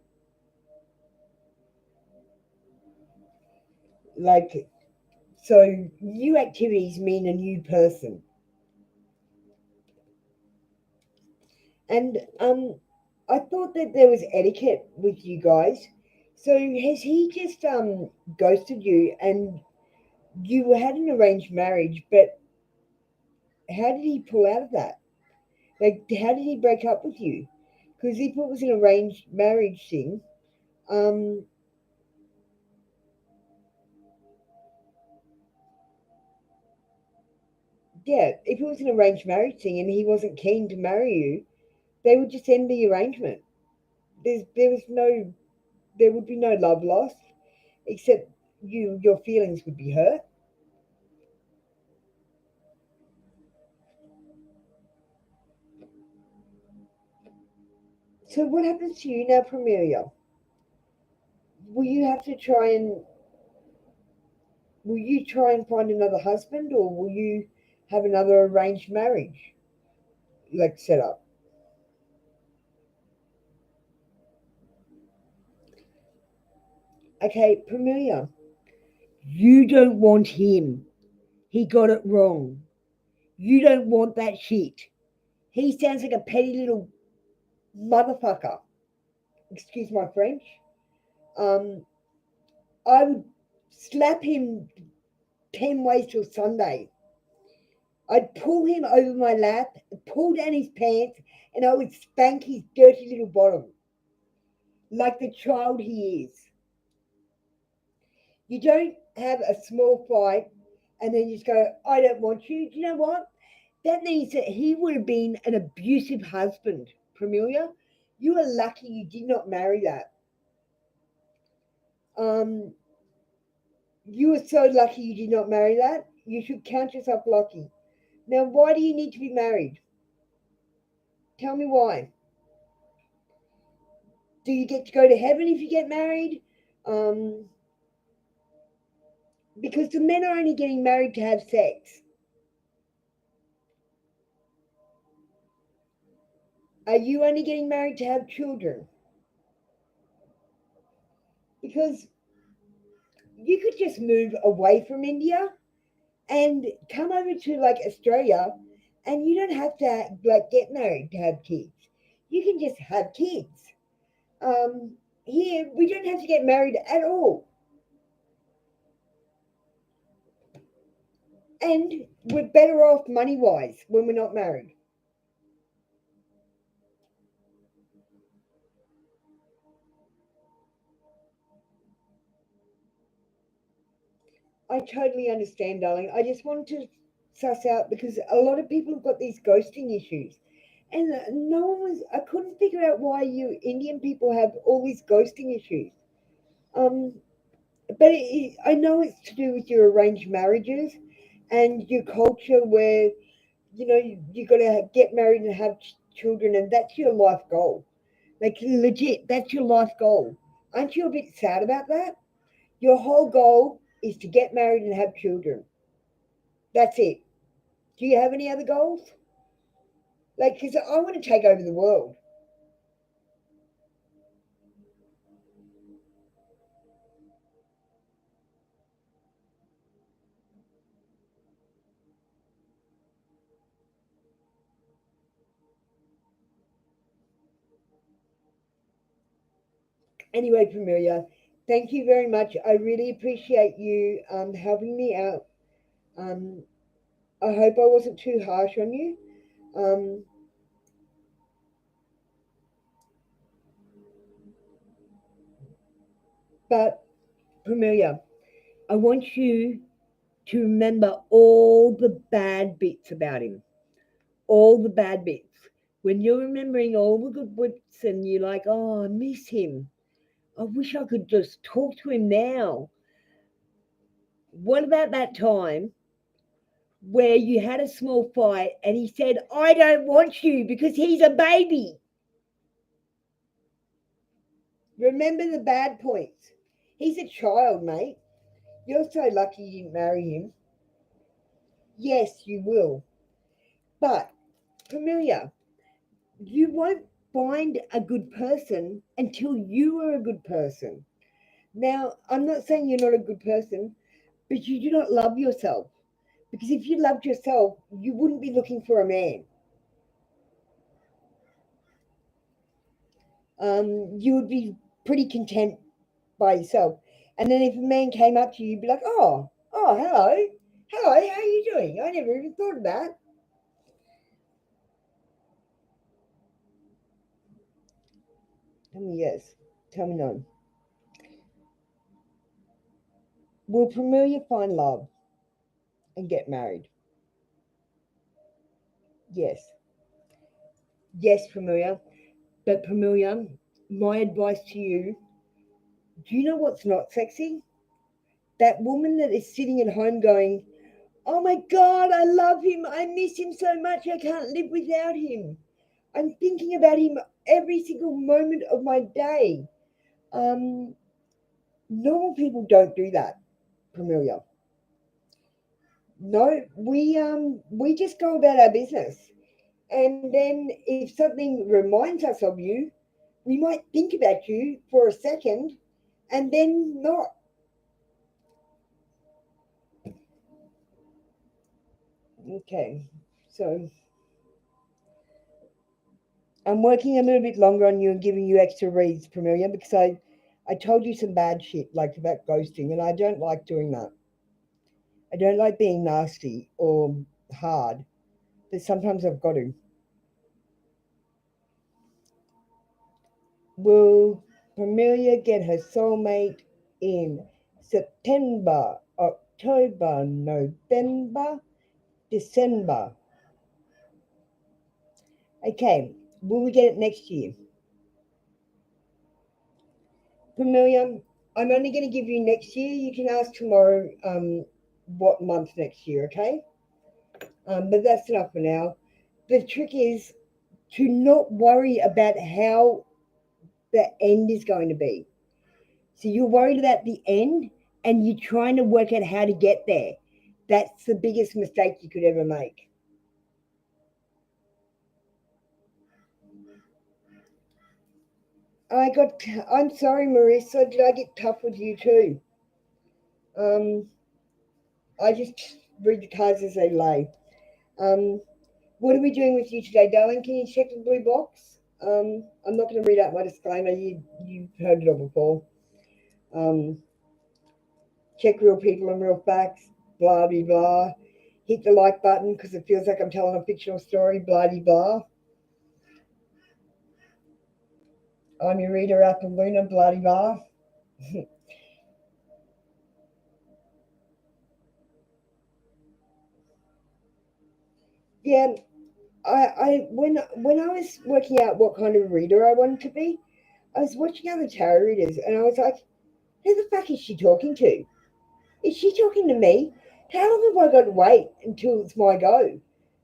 [SPEAKER 2] Like, so new activities mean a new person. And I thought that there was etiquette with you guys. So has he just ghosted you, and you had an arranged marriage, but how did he pull out of that? Like, how did he break up with you? Because if it was an arranged marriage thing, um, yeah, if it was an arranged marriage thing and he wasn't keen to marry you, they would just end the arrangement. There would be no love lost, except your feelings would be hurt. So what happens to you now, Premilia? Will you have to will you try and find another husband, or will you have another arranged marriage like set up? Okay, Premilia, you don't want him. He got it wrong. You don't want that shit. He sounds like a petty little motherfucker. Excuse my French. Um, I would slap him 10 ways till Sunday. I'd pull him over my lap, pull down his pants, and I would spank his dirty little bottom like the child he is. You don't have a small fight and then you just go, I don't want you. Do you know what? That means that he would have been an abusive husband, Premilia. You are lucky you did not marry that. Um, you are so lucky you did not marry that. You should count yourself lucky. Now, why do you need to be married? Tell me why. Do you get to go to heaven if you get married? Um, because the men are only getting married to have sex. Are you only getting married to have children? Because you could just move away from India and come over to like Australia, and you don't have to like get married to have kids. You can just have kids. Here we don't have to get married at all, and we're better off money wise when we're not married. I totally understand, darling. I just wanted to suss out because a lot of people have got these ghosting issues. And no one was, I couldn't figure out why you Indian people have all these ghosting issues. Um, but I know it's to do with your arranged marriages and your culture where, you got to get married and have children, and that's your life goal. Like, legit, that's your life goal. Aren't you a bit sad about that? Your whole goal is to get married and have children. That's it. Do you have any other goals? Like, because I want to take over the world. Anyway, Premilia, thank you very much. I really appreciate you helping me out. Um, I hope I wasn't too harsh on you. Um, but, Premilia, I want you to remember all the bad bits about him. All the bad bits. When you're remembering all the good bits and you're like, oh, I miss him. I wish I could just talk to him now. What about that time where you had a small fight and he said, I don't want you because he's a baby? Remember the bad points. He's a child, mate. You're so lucky you didn't marry him. Yes, you will. But, Familiar, you won't find a good person until you are a good person. Now, I'm not saying you're not a good person, but you do not love yourself. Because if you loved yourself, you wouldn't be looking for a man. You would be pretty content by yourself. And then if a man came up to you, you'd be like, hello, how are you doing? I never even thought of that. Tell me yes. Tell me no. Will Pramelia find love and get married? Yes. Yes, Pramelia. But Pramelia, my advice to you, do you know what's not sexy? That woman that is sitting at home going, oh my God, I love him. I miss him so much. I can't live without him. I'm thinking about him every single moment of my day. Um, Normal people don't do that, Pramelia. No, we just go about our business. And then if something reminds us of you, we might think about you for a second and then not. Okay, so I'm working a little bit longer on you and giving you extra reads, Premilia, because I told you some bad shit like about ghosting, and I don't like doing that. I don't like being nasty or hard, but sometimes I've got to. Will Premilia get her soulmate in September, October, November, December? Okay, will we get it next year? Familiar, I'm only going to give you next year. You can ask tomorrow what month next year, okay? But that's enough for now. The trick is to not worry about how the end is going to be. So you're worried about the end and you're trying to work out how to get there. That's the biggest mistake you could ever make. I'm sorry, Marissa, did I get tough with you too? Um, I just read the cards as they lay. Um, what are we doing with you today, darling? Can you check the blue box? I'm not going to read out my disclaimer. You've heard it all before. Um, check real people and real facts. Blah blah blah. Hit the like button because it feels like I'm telling a fictional story. Blah blah blah. I'm your reader, Apple Luna. Blah blah blah. Yeah, I when I was working out what kind of reader I wanted to be, I was watching other tarot readers, and I was like, "Who the fuck is she talking to? Is she talking to me? How long have I got to wait until it's my go?"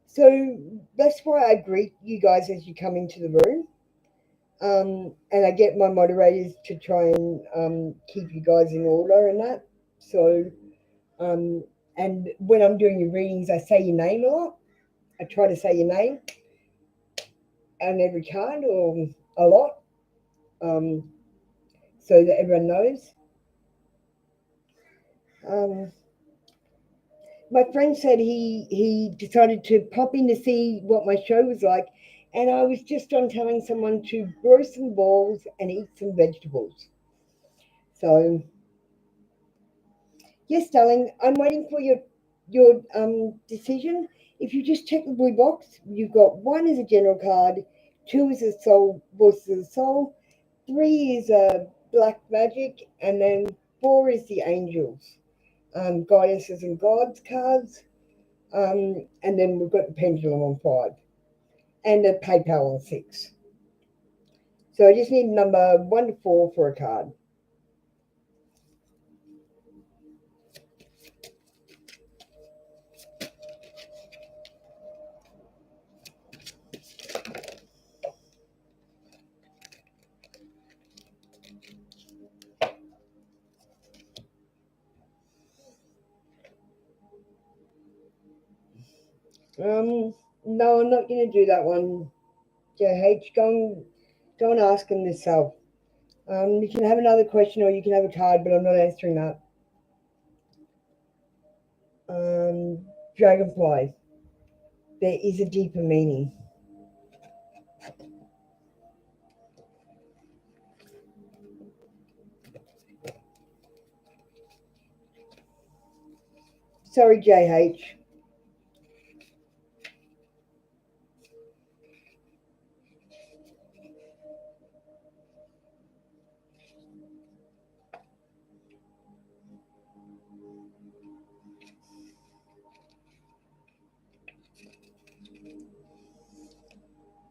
[SPEAKER 2] So that's why I greet you guys as you come into the room, and I get my moderators to try and keep you guys in order and that. So, um, and when I'm doing your readings, I say your name a lot. I try to say your name on every card or a lot, um, so that everyone knows. Um, my friend said he decided to pop in to see what my show was like, and I was just on telling someone to grow some balls and eat some vegetables. So yes, darling, I'm waiting for your decision. If you just check the blue box, you've got one is a general card, two is a soul voice of the soul, three is a black magic, and then four is the angels, goddesses and gods cards, and then we've got the pendulum on five, and a PayPal on six. So I just need number 1 to 4 for a card. No, I'm not going to do that one. JH, go and ask them yourself. You can have another question or you can have a card, but I'm not answering that. Dragonfly. There is a deeper meaning. Sorry, JH.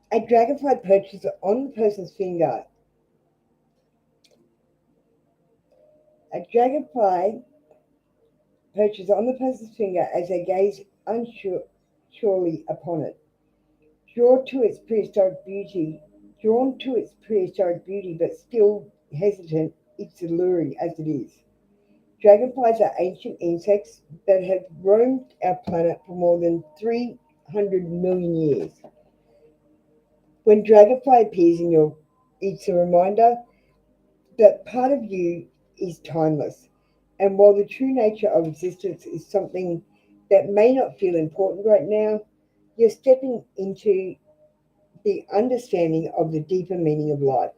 [SPEAKER 2] A dragonfly perches on the person's finger. A dragonfly perches on the person's finger as they gaze unsurely upon it. Drawn to its prehistoric beauty, but still hesitant, it's alluring as it is. Dragonflies are ancient insects that have roamed our planet for more than 300 million years. When dragonfly appears in it's a reminder that part of you is timeless. And while the true nature of existence is something that may not feel important right now, you're stepping into the understanding of the deeper meaning of life.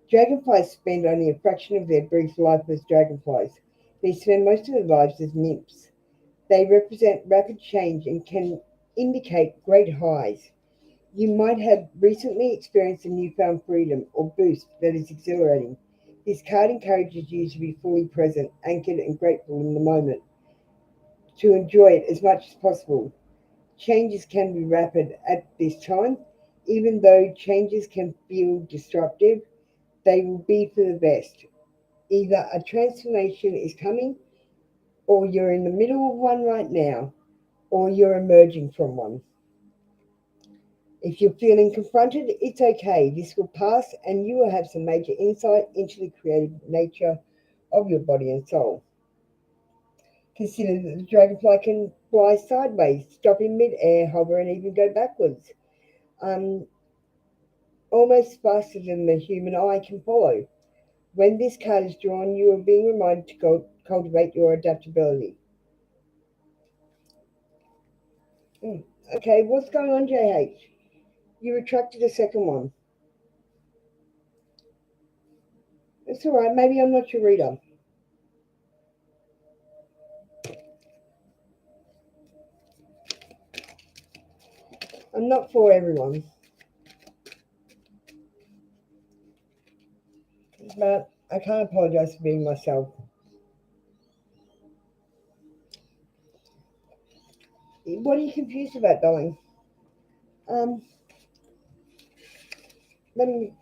[SPEAKER 2] Dragonflies spend only a fraction of their brief life as dragonflies. They spend most of their lives as nymphs. They represent rapid change and can indicate great highs. You might have recently experienced a newfound freedom or boost that is exhilarating. This card encourages you to be fully present, anchored, and grateful in the moment, to enjoy it as much as possible. Changes can be rapid at this time. Even though changes can feel disruptive, they will be for the best. Either a transformation is coming, or you're in the middle of one right now, or you're emerging from one. If you're feeling confronted, it's okay. This will pass and you will have some major insight into the creative nature of your body and soul. Consider that the dragonfly can fly sideways, stop in mid-air, hover, and even go backwards, um, almost faster than the human eye can follow. When this card is drawn, you are being reminded to cultivate your adaptability. Hmm. Okay, what's going on, JH? You retracted the second one. It's all right. Maybe I'm not your reader. I'm not for everyone, but I can't apologize for being myself. What are you confused about, darling? Um, let me.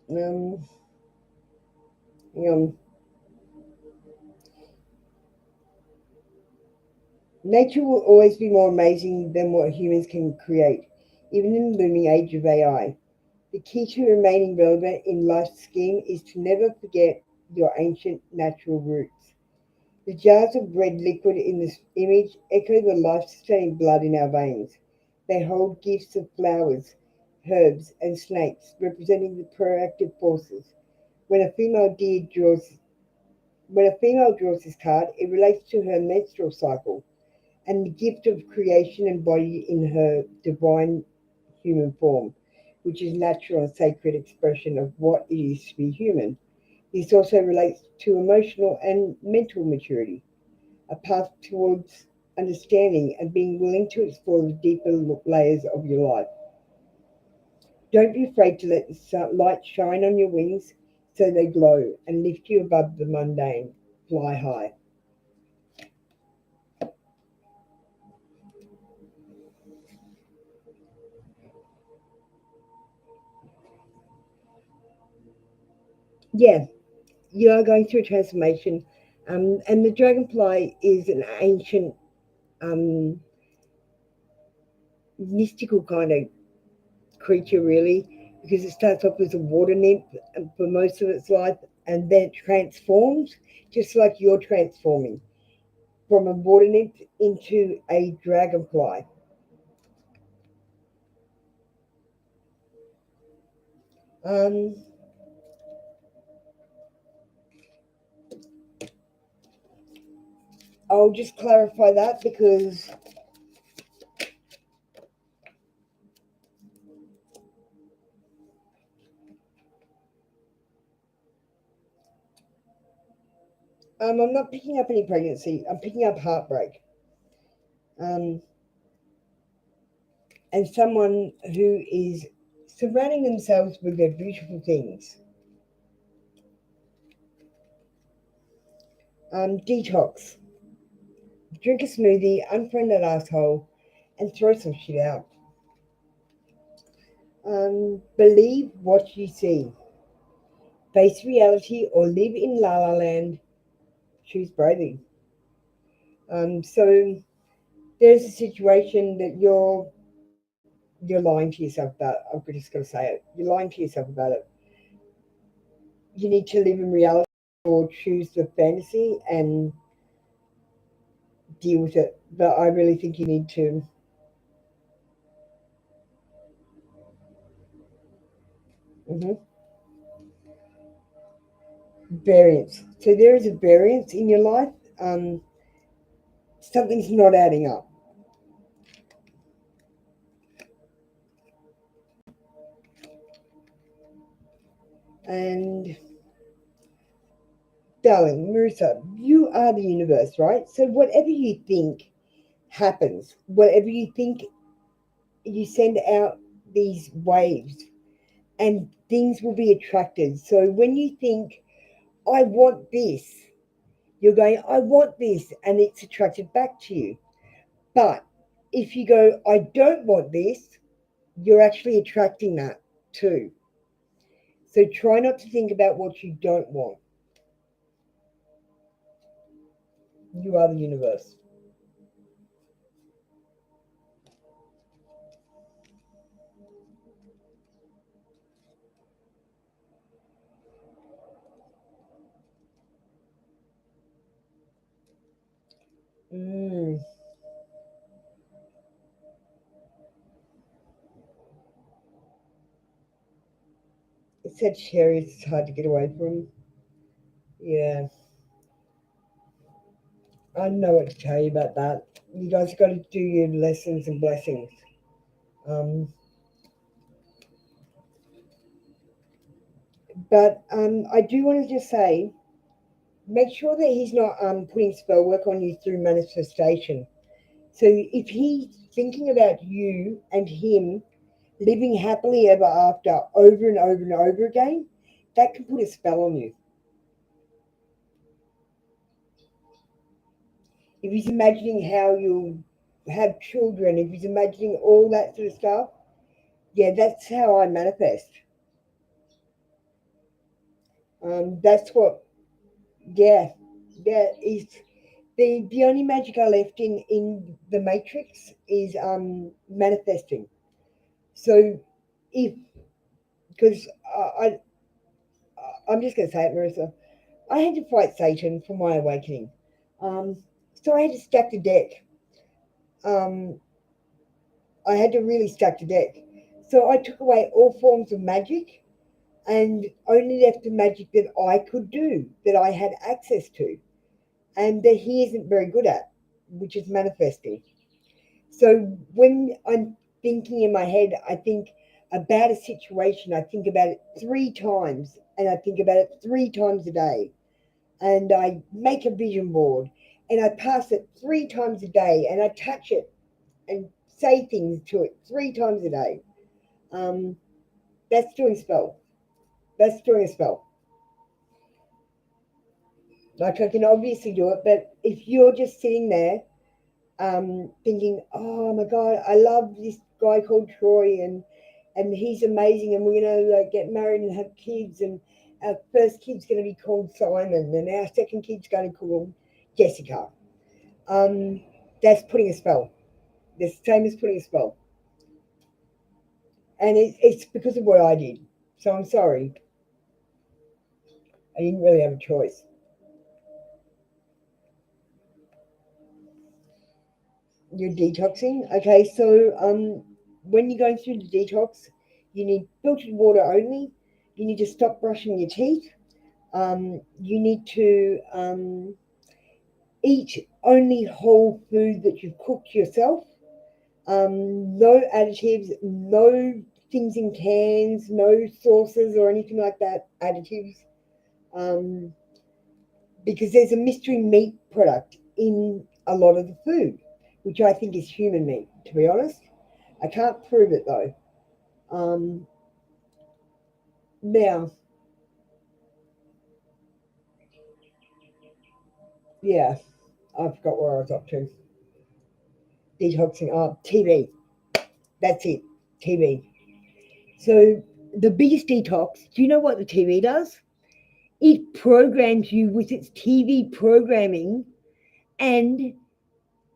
[SPEAKER 2] Um, hang Nature will always be more amazing than what humans can create, even in the looming age of AI. The key to remaining relevant in life's scheme is to never forget your ancient natural roots. The jars of red liquid in this image echo the life-sustaining blood in our veins. They hold gifts of flowers, herbs, and snakes, representing the proactive forces. When a female deer draws when a female draws this card, it relates to her menstrual cycle and the gift of creation embodied in her divine human form, which is natural and sacred expression of what it is to be human. This also relates to emotional and mental maturity, a path towards understanding and being willing to explore the deeper layers of your life. Don't be afraid to let the light shine on your wings so they glow and lift you above the mundane. Fly high. Yeah, you are going through a transformation. And the dragonfly is an ancient, um, mystical kind of creature, really, because it starts off as a water nymph for most of its life and then it transforms, just like you're transforming from a water nymph into a dragonfly. Um, I'll just clarify that because I'm not picking up any pregnancy, I'm picking up heartbreak. Um, and someone who is surrounding themselves with their beautiful things. Detox. Drink a smoothie, unfriend that asshole, and throw some shit out. Believe what you see. Face reality or live in la la land. Choose bravely. So there's a situation that you're lying to yourself about. I'm just going to say it. You're lying to yourself about it. You need to live in reality or choose the fantasy and deal with it. But I really think you need to. Mhm. Variance. So there is a variance in your life. Um, Something's not adding up. And darling, Marissa, you are the universe, right? So whatever you think happens. Whatever you think, you send out these waves and things will be attracted. So when you think, I want this, you're going, I want this, and it's attracted back to you. But if you go, I don't want this, you're actually attracting that too. So try not to think about what you don't want. You are the universe. Mm. It said cherries, it's hard to get away from. Yeah. I don't know what to tell you about that. You guys got to do your lessons and blessings. Um, but I do want to just say, make sure that he's not putting spell work on you through manifestation. So if he's thinking about you and him living happily ever after over and over and over again, that can put a spell on you. If he's imagining how you'll have children, if he's imagining all that sort of stuff, yeah, that's how I manifest. That's what, yeah, is the only magic I left in the Matrix is manifesting. So if because I'm just going to say it, Marissa, I had to fight Satan for my awakening. So I had to stack the deck. Um, I had to really stack the deck. So I took away all forms of magic and only left the magic that I could do, that I had access to, and that he isn't very good at, which is manifesting. So when I'm thinking in my head, I think about a situation, I think about it 3 times, and I think about it 3 times a day. And I make a vision board and I pass it 3 times a day and I touch it and say things to it 3 times a day. Um, that's doing spell. That's doing a spell. Like I can obviously do it, but if you're just sitting there thinking, oh my God, I love this guy called Troy and he's amazing and we're going to get married and have kids and our first kid's going to be called Simon and our second kid's going to be called Jessica. That's putting a spell. The same as putting a spell. And it's because of what I did. So I'm sorry. I didn't really have a choice. You're detoxing. Okay, so when you're going through the detox, you need filtered water only. You need to stop brushing your teeth. You need to eat only whole food that you've cooked yourself. No additives, no things in cans, no sauces or anything like that, additives. Um, because there's a mystery meat product in a lot of the food, which I think is human meat, to be honest. I can't prove it though. Um, Now, yeah, I forgot where I was up to. Detoxing, TV. That's it, TV. So the biggest detox, do you know what the TV does? It programs you with its TV programming and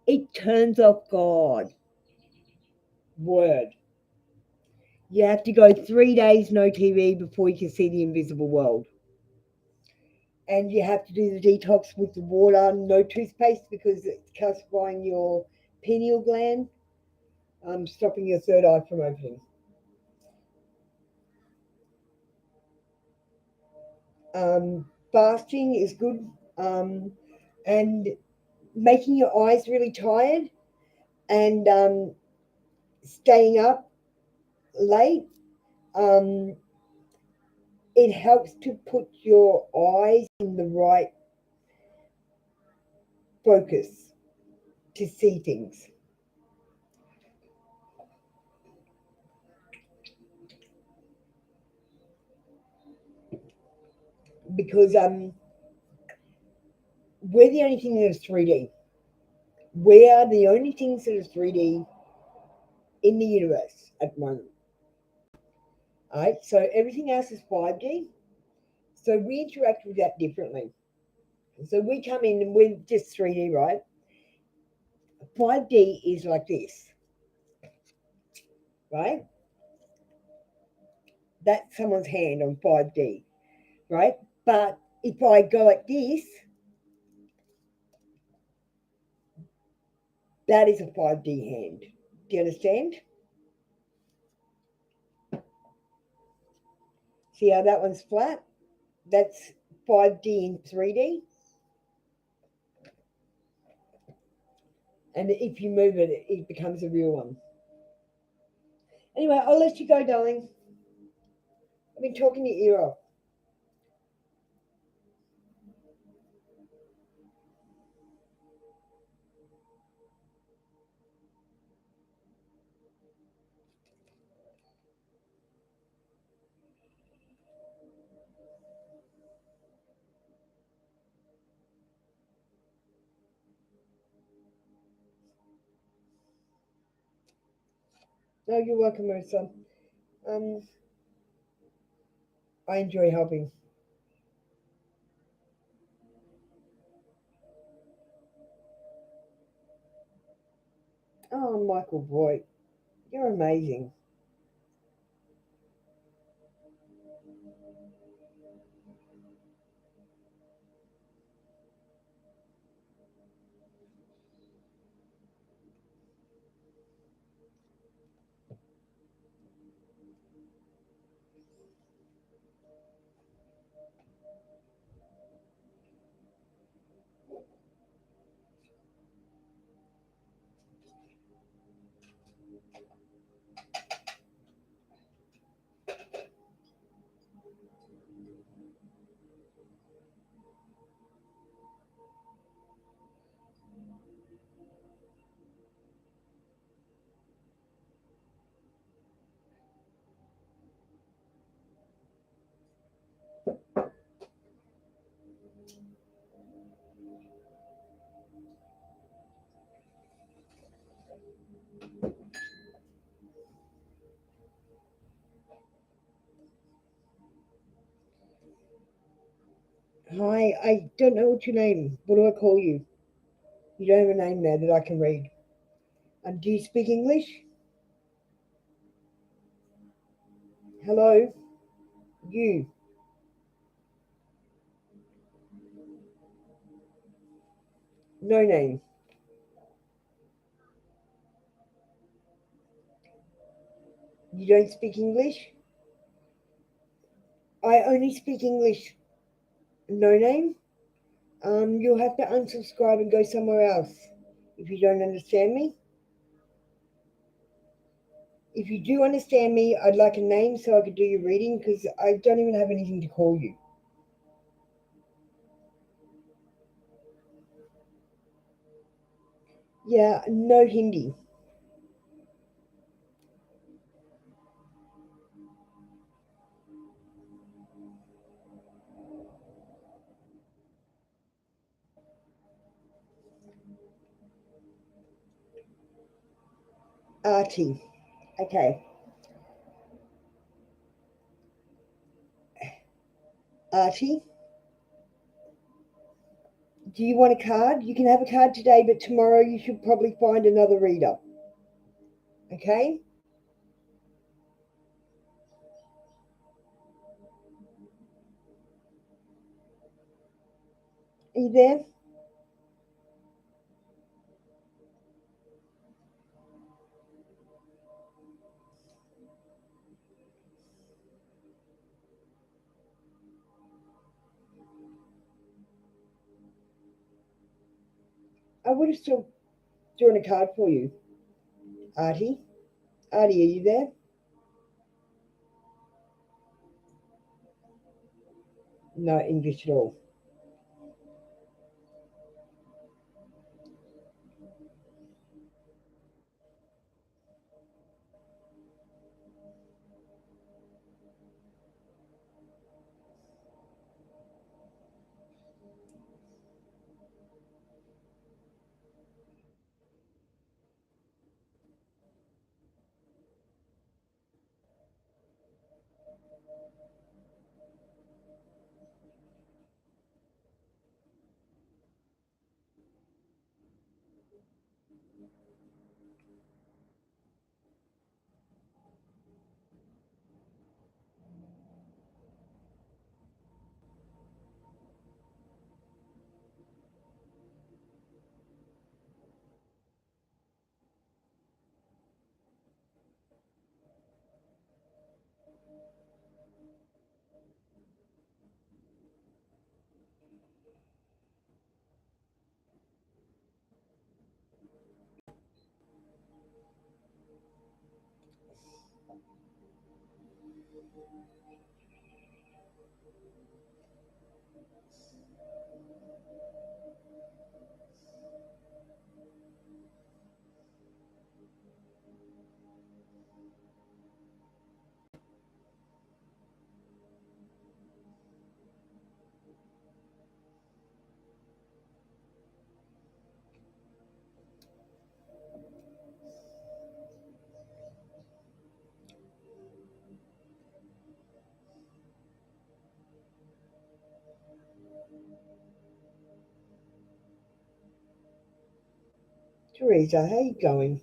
[SPEAKER 2] it turns off God. Word. You have to go 3 days no TV before you can see the invisible world. And you have to do the detox with the water, no toothpaste because it's calcifying your pineal gland, stopping your third eye from opening. Fasting is good, and making your eyes really tired and staying up late. Um, it helps to put your eyes in the right focus to see things. Because we're the only thing that's 3D. We are the only things that are 3D in the universe at the moment. All right, so everything else is 5D. So we interact with that differently. So we come in and we're just 3D, right? 5D is like this, right? That's someone's hand on 5D, right? But if I go like this, that is a 5D hand. Do you understand? See how that one's flat? That's 5D in 3D. And if you move it, it becomes a real one. Anyway, I'll let you go, darling. I've been talking your ear off. No, you're welcome, Marissa. Um, I enjoy helping. Oh, Michael Voigt, you're amazing. Hi, I don't know what your name. What do I call you? You don't have a name there that I can read. Do you speak English? Hello, you. No name. You don't speak English? I only speak English. No name? You'll have to unsubscribe and go somewhere else if you don't understand me. If you do understand me, I'd like a name so I could do your reading because I don't even have anything to call you. Yeah, no Hindi. Artie. Okay. Artie, do you want a card? You can have a card today, but tomorrow you should probably find another reader. Okay? Are you there? I would have still drawn a card for you. Artie? Artie, are you there? No English at all. Teresa, how you going?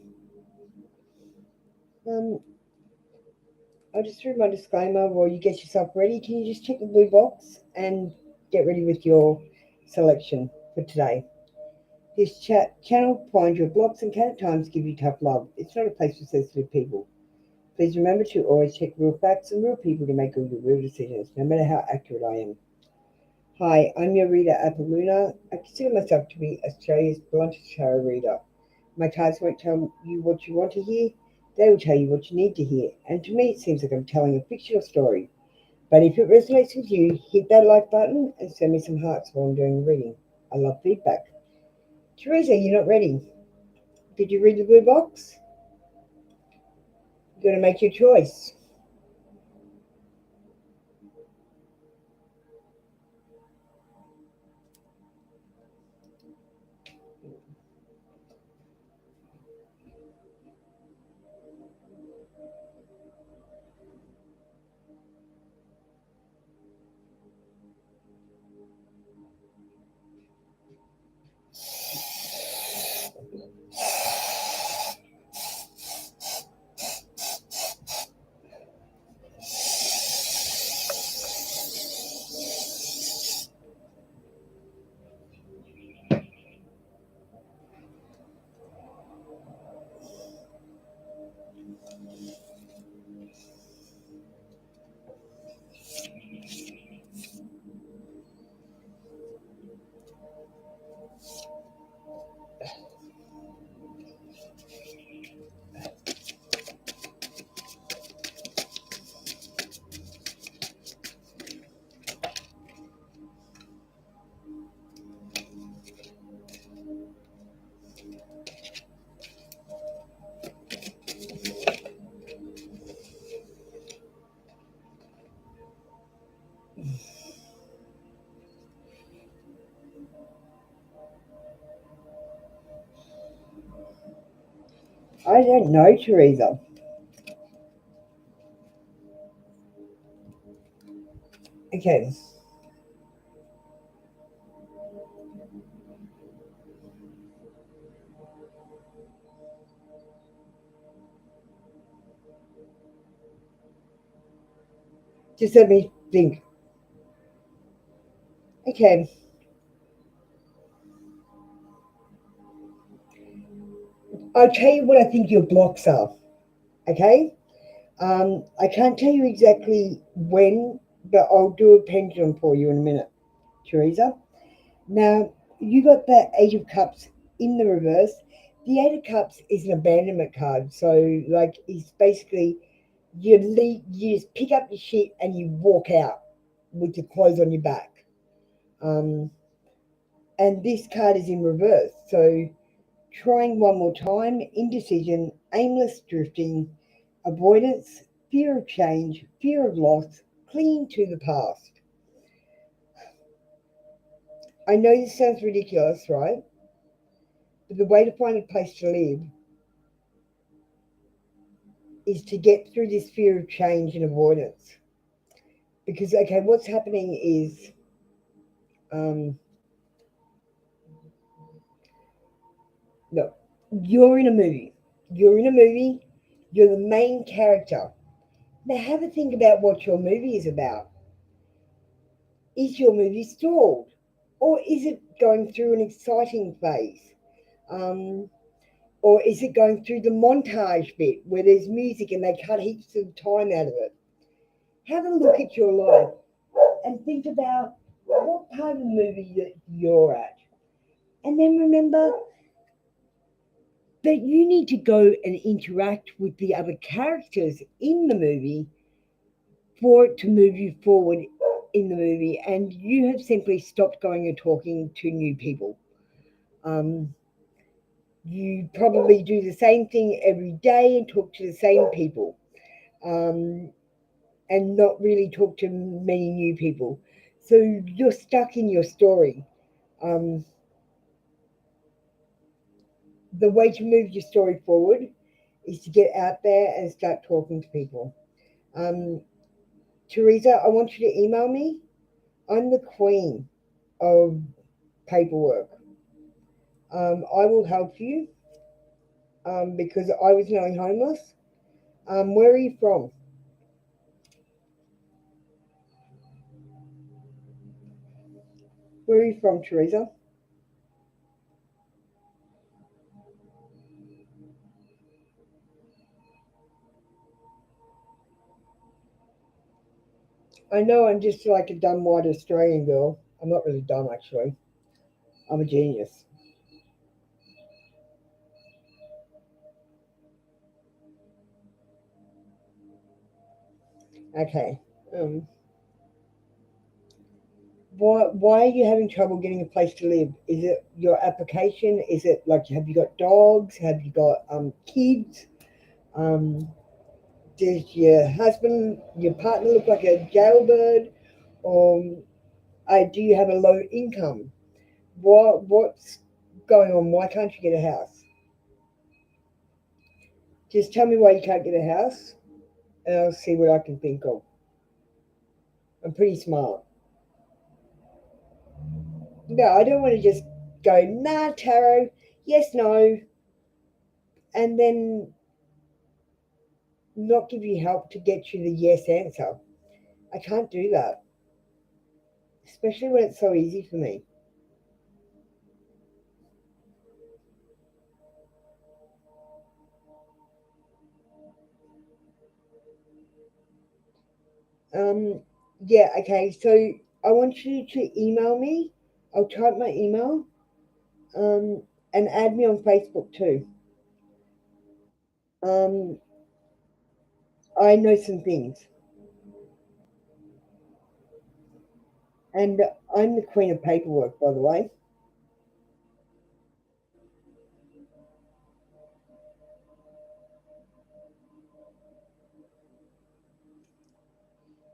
[SPEAKER 2] Um, I just threw my disclaimer while you get yourself ready. Can you just check the blue box and get ready with your selection for today? This channel finds your blocks and can at times give you tough love. It's not a place for sensitive people. Please remember to always check real facts and real people to make all your real decisions, no matter how accurate I am. Hi, I'm your reader, Apoluna. I consider myself to be Australia's bluntest tarot reader. My cards won't tell you what you want to hear, they will tell you what you need to hear. And to me, it seems like I'm telling a fictional story. But if it resonates with you, hit that like button and send me some hearts while I'm doing the reading. I love feedback. Teresa, you're not ready. Did you read the blue box? You're going to make your choice. I don't know, Teresa. Okay. Just let me think. Okay. I'll tell you what I think your blocks are. Okay. I can't tell you exactly when, but I'll do a pendulum for you in a minute, Teresa. Now, you got the Eight of Cups in the reverse. The Eight of Cups is an abandonment card. So, like, it's basically you just pick up your shit and you walk out with your clothes on your back. Um, and this card is in reverse. So, trying one more time, indecision, aimless drifting, avoidance, fear of change, fear of loss, clinging to the past. I know this sounds ridiculous, right? But the way to find a place to live is to get through this fear of change and avoidance. Because, okay, what's happening is um, no. you're in a movie. You're in a movie. You're the main character. Now have a think about what your movie is about. Is your movie stalled? Or is it going through an exciting phase? Um, or is it going through the montage bit where there's music and they cut heaps of time out of it? Have a look at your life and think about what part of the movie that you're at. And then remember that you need to go and interact with the other characters in the movie for it to move you forward in the movie. And you have simply stopped going and talking to new people. Um, you probably do the same thing every day and talk to the same people, um, and not really talk to many new people. So you're stuck in your story. Um, the way to move your story forward is to get out there and start talking to people. Um, Teresa, I want you to email me. I'm the queen of paperwork. I will help you because I was nearly homeless. Where are you from? Where are you from, Teresa? I know I'm just like a dumb white Australian girl. I'm not really dumb, actually. I'm a genius. Okay. Why are you having trouble getting a place to live? Is it your application? Is it like have you got dogs? Have you got kids? Um, does your husband, your partner look like a jailbird? Or do you have a low income? What's going on? Why can't you get a house? Just tell me why you can't get a house, and I'll see what I can think of. I'm pretty smart. No, I don't want to just go, nah, tarot, yes, no, and then not give you help to get you the yes answer. I can't do that, especially when it's so easy for me. Um, yeah, okay, so I want you to email me. I'll type my email, um, and add me on Facebook too. Um, I know some things, and I'm the queen of paperwork, by the way.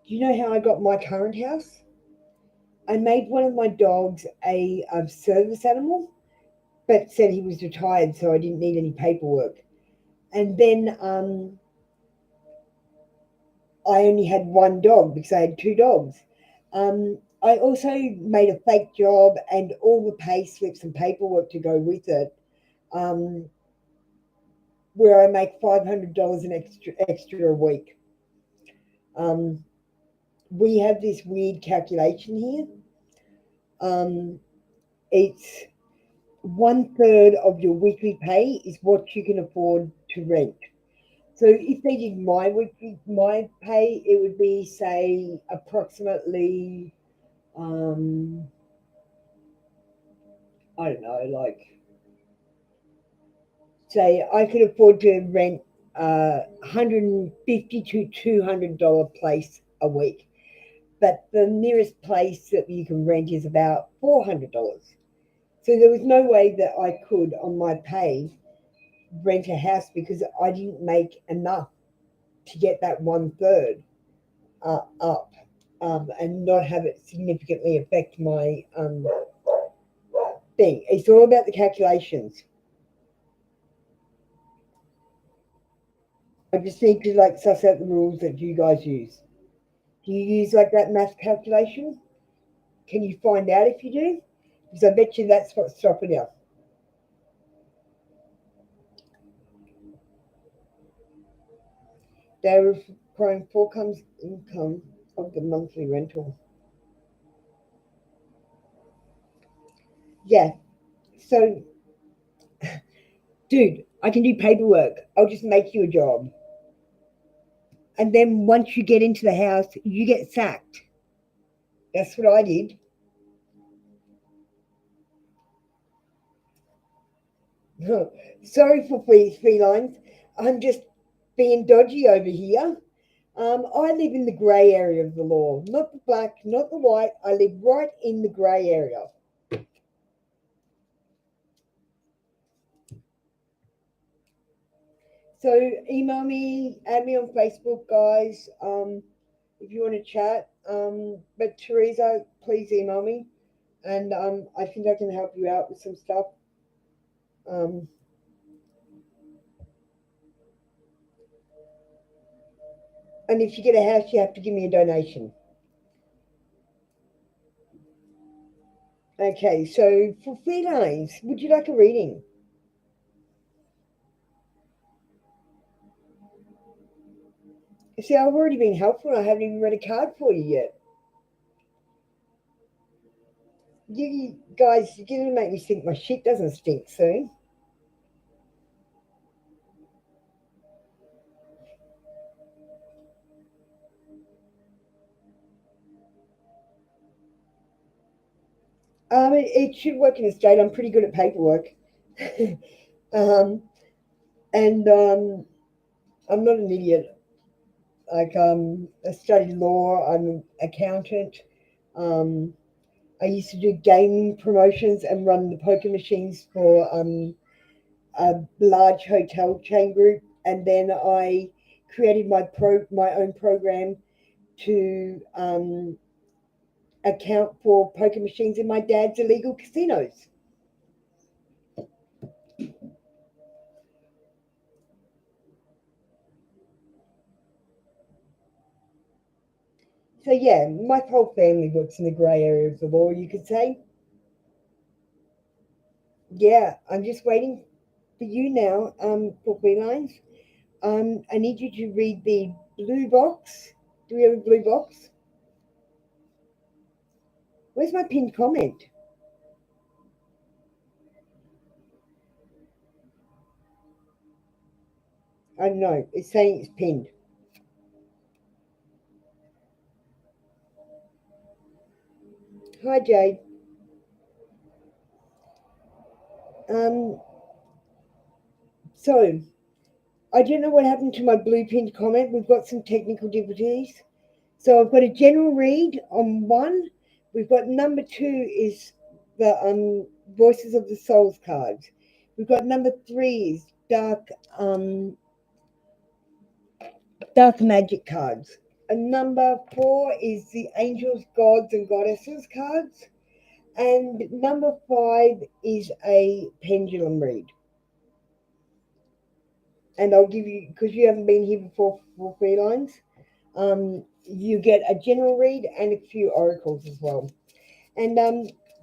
[SPEAKER 2] Do you know how I got my current house? I made one of my dogs a service animal, but said he was retired, so I didn't need any paperwork. And then I only had one dog because I had two dogs. I also made a fake job and all the pay slips and paperwork to go with it, um, where I make $500 an extra a week. Um, we have this weird calculation here. Um, it's one third of your weekly pay is what you can afford to rent. So if they did my pay, it would be say approximately I don't know, like say I could afford to rent a $150 to $200 place a week, but the nearest place that you can rent is about $400. So there was no way that I could on my pay rent a house because I didn't make enough to get that one third up, and not have it significantly affect my thing. It's all about the calculations. I just need to like suss out the rules that you guys use. Do you use like that math calculation? Can you find out if you do? Because I bet you that's what's stopping you. They were requiring 4 times income of the monthly rental. Yeah. So, dude, I can do paperwork. I'll just make you a job. And then once you get into the house, you get sacked. That's what I did. Sorry for felines. I'm just being dodgy over here. I live in the grey area of the law, not the black, not the white. I live right in the grey area. So email me, add me on Facebook, guys, if you want to chat. But Teresa, please email me, and I think I can help you out with some stuff. Um, and if you get a house, you have to give me a donation. Okay, so for felines, would you like a reading? See, I've already been helpful. I haven't even read a card for you yet. You guys, you're going to make me think my shit doesn't stink soon. It should work in a state. I'm pretty good at paperwork. And I'm not an idiot. Like, I studied law. I'm an accountant. I used to do gaming promotions and run the poker machines for a large hotel chain group, and then I created my own program to account for poker machines in my dad's illegal casinos. So yeah, my whole family works in the grey area of the law, you could say. Yeah, I'm just waiting for you now, for felines. I need you to read the blue box. Do we have a blue box? Where's my pinned comment? I don't know. It's saying it's pinned. Hi, Jade. So I don't know what happened to my blue pinned comment. We've got some technical difficulties. So I've got a general read on 1. We've got number 2 is the Voices of the Souls cards. We've got number 3 is dark magic cards. And number 4 is the Angels, Gods and Goddesses cards. And number 5 is a pendulum read. And I'll give you, because you haven't been here before for felines, you get a general read and a few oracles as well. And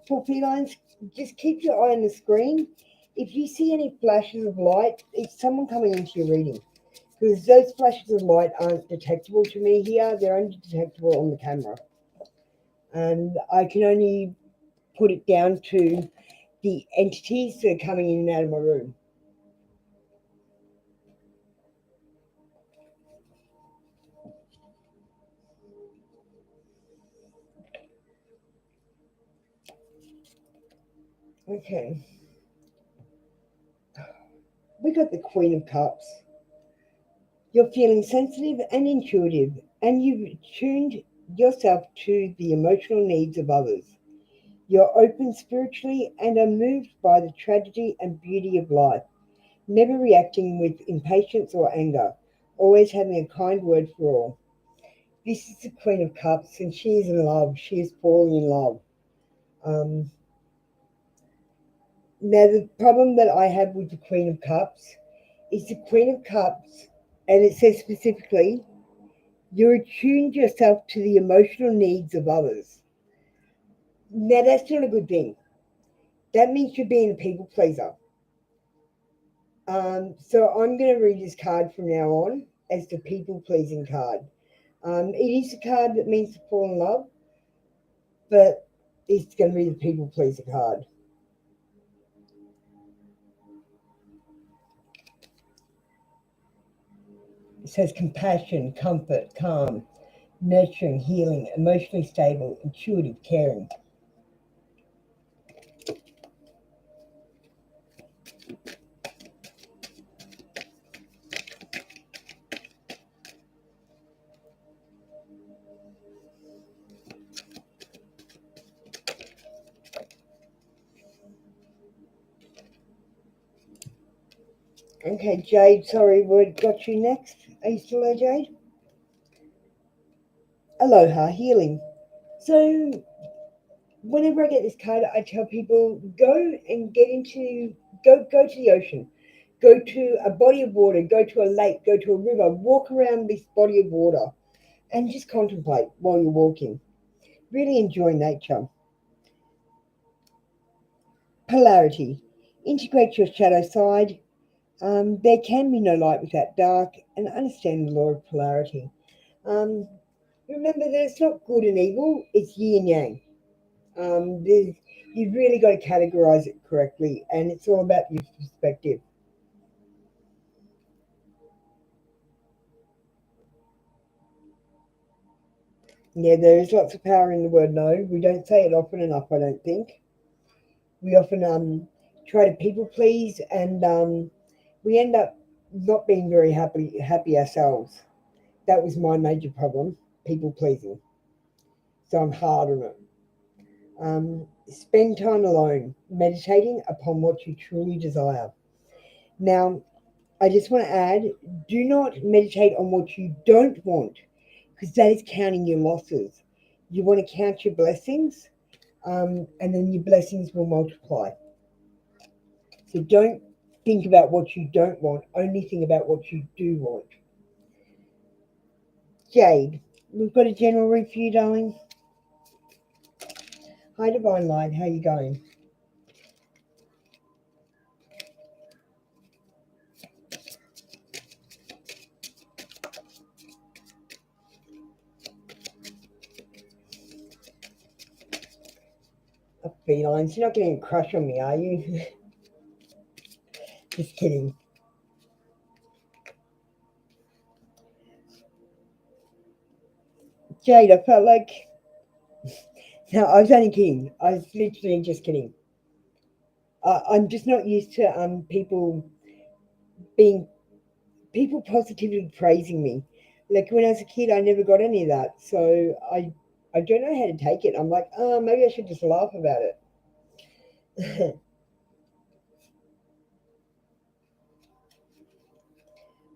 [SPEAKER 2] for felines, just keep your eye on the screen. If you see any flashes of light, it's someone coming into your reading, because those flashes of light aren't detectable to me here. They're only detectable on the camera. And I can only put it down to the entities that are coming in and out of my room. Okay. We got the Queen of Cups. You're feeling sensitive and intuitive, and you've tuned yourself to the emotional needs of others. You're open spiritually and are moved by the tragedy and beauty of life, never reacting with impatience or anger, always having a kind word for all. This is the Queen of Cups, and she is in love. She is falling in love. Now, the problem that I have with the Queen of Cups is the Queen of Cups, and it says specifically, you're attuned yourself to the emotional needs of others. Now, that's not a good thing. That means you're being a people pleaser. So I'm going to read this card from now on, as the people-pleasing card. It is a card that means to fall in love, but it's going to be the people-pleaser card. It says compassion, comfort, calm, nurturing, healing, emotionally stable, intuitive, caring. Okay, Jade, sorry, what got you next? Are you still there, Jade? Aloha, healing. So whenever I get this card, I tell people go and go to the ocean, go to a body of water, go to a lake, go to a river, walk around this body of water and just contemplate while you're walking. Really enjoy nature. Polarity. Integrate your shadow side. There can be no light without dark, and understand the law of polarity. Um, Remember that it's not good and evil, it's yin and yang. You've really got to categorize it correctly, and it's all about your perspective. Yeah, there is lots of power in the word no. We don't say it often enough, I don't think. We often try to people please, and we end up not being very happy ourselves. That was my major problem, people pleasing. So I'm hard on it. Spend time alone, meditating upon what you truly desire. Now, I just want to add, do not meditate on what you don't want, because that is counting your losses. You want to count your blessings, and then your blessings will multiply. So don't think about what you don't want, only think about what you do want. Jade, we've got a general read for you, darling. Hi, Divine Light, how you going? Felines, you're not getting a crush on me, are you? Just kidding. Jade, I felt like... No, I was only kidding. I was literally just kidding. I'm just not used to being people positively praising me. Like when I was a kid, I never got any of that, so I don't know how to take it. I'm like, oh, maybe I should just laugh about it.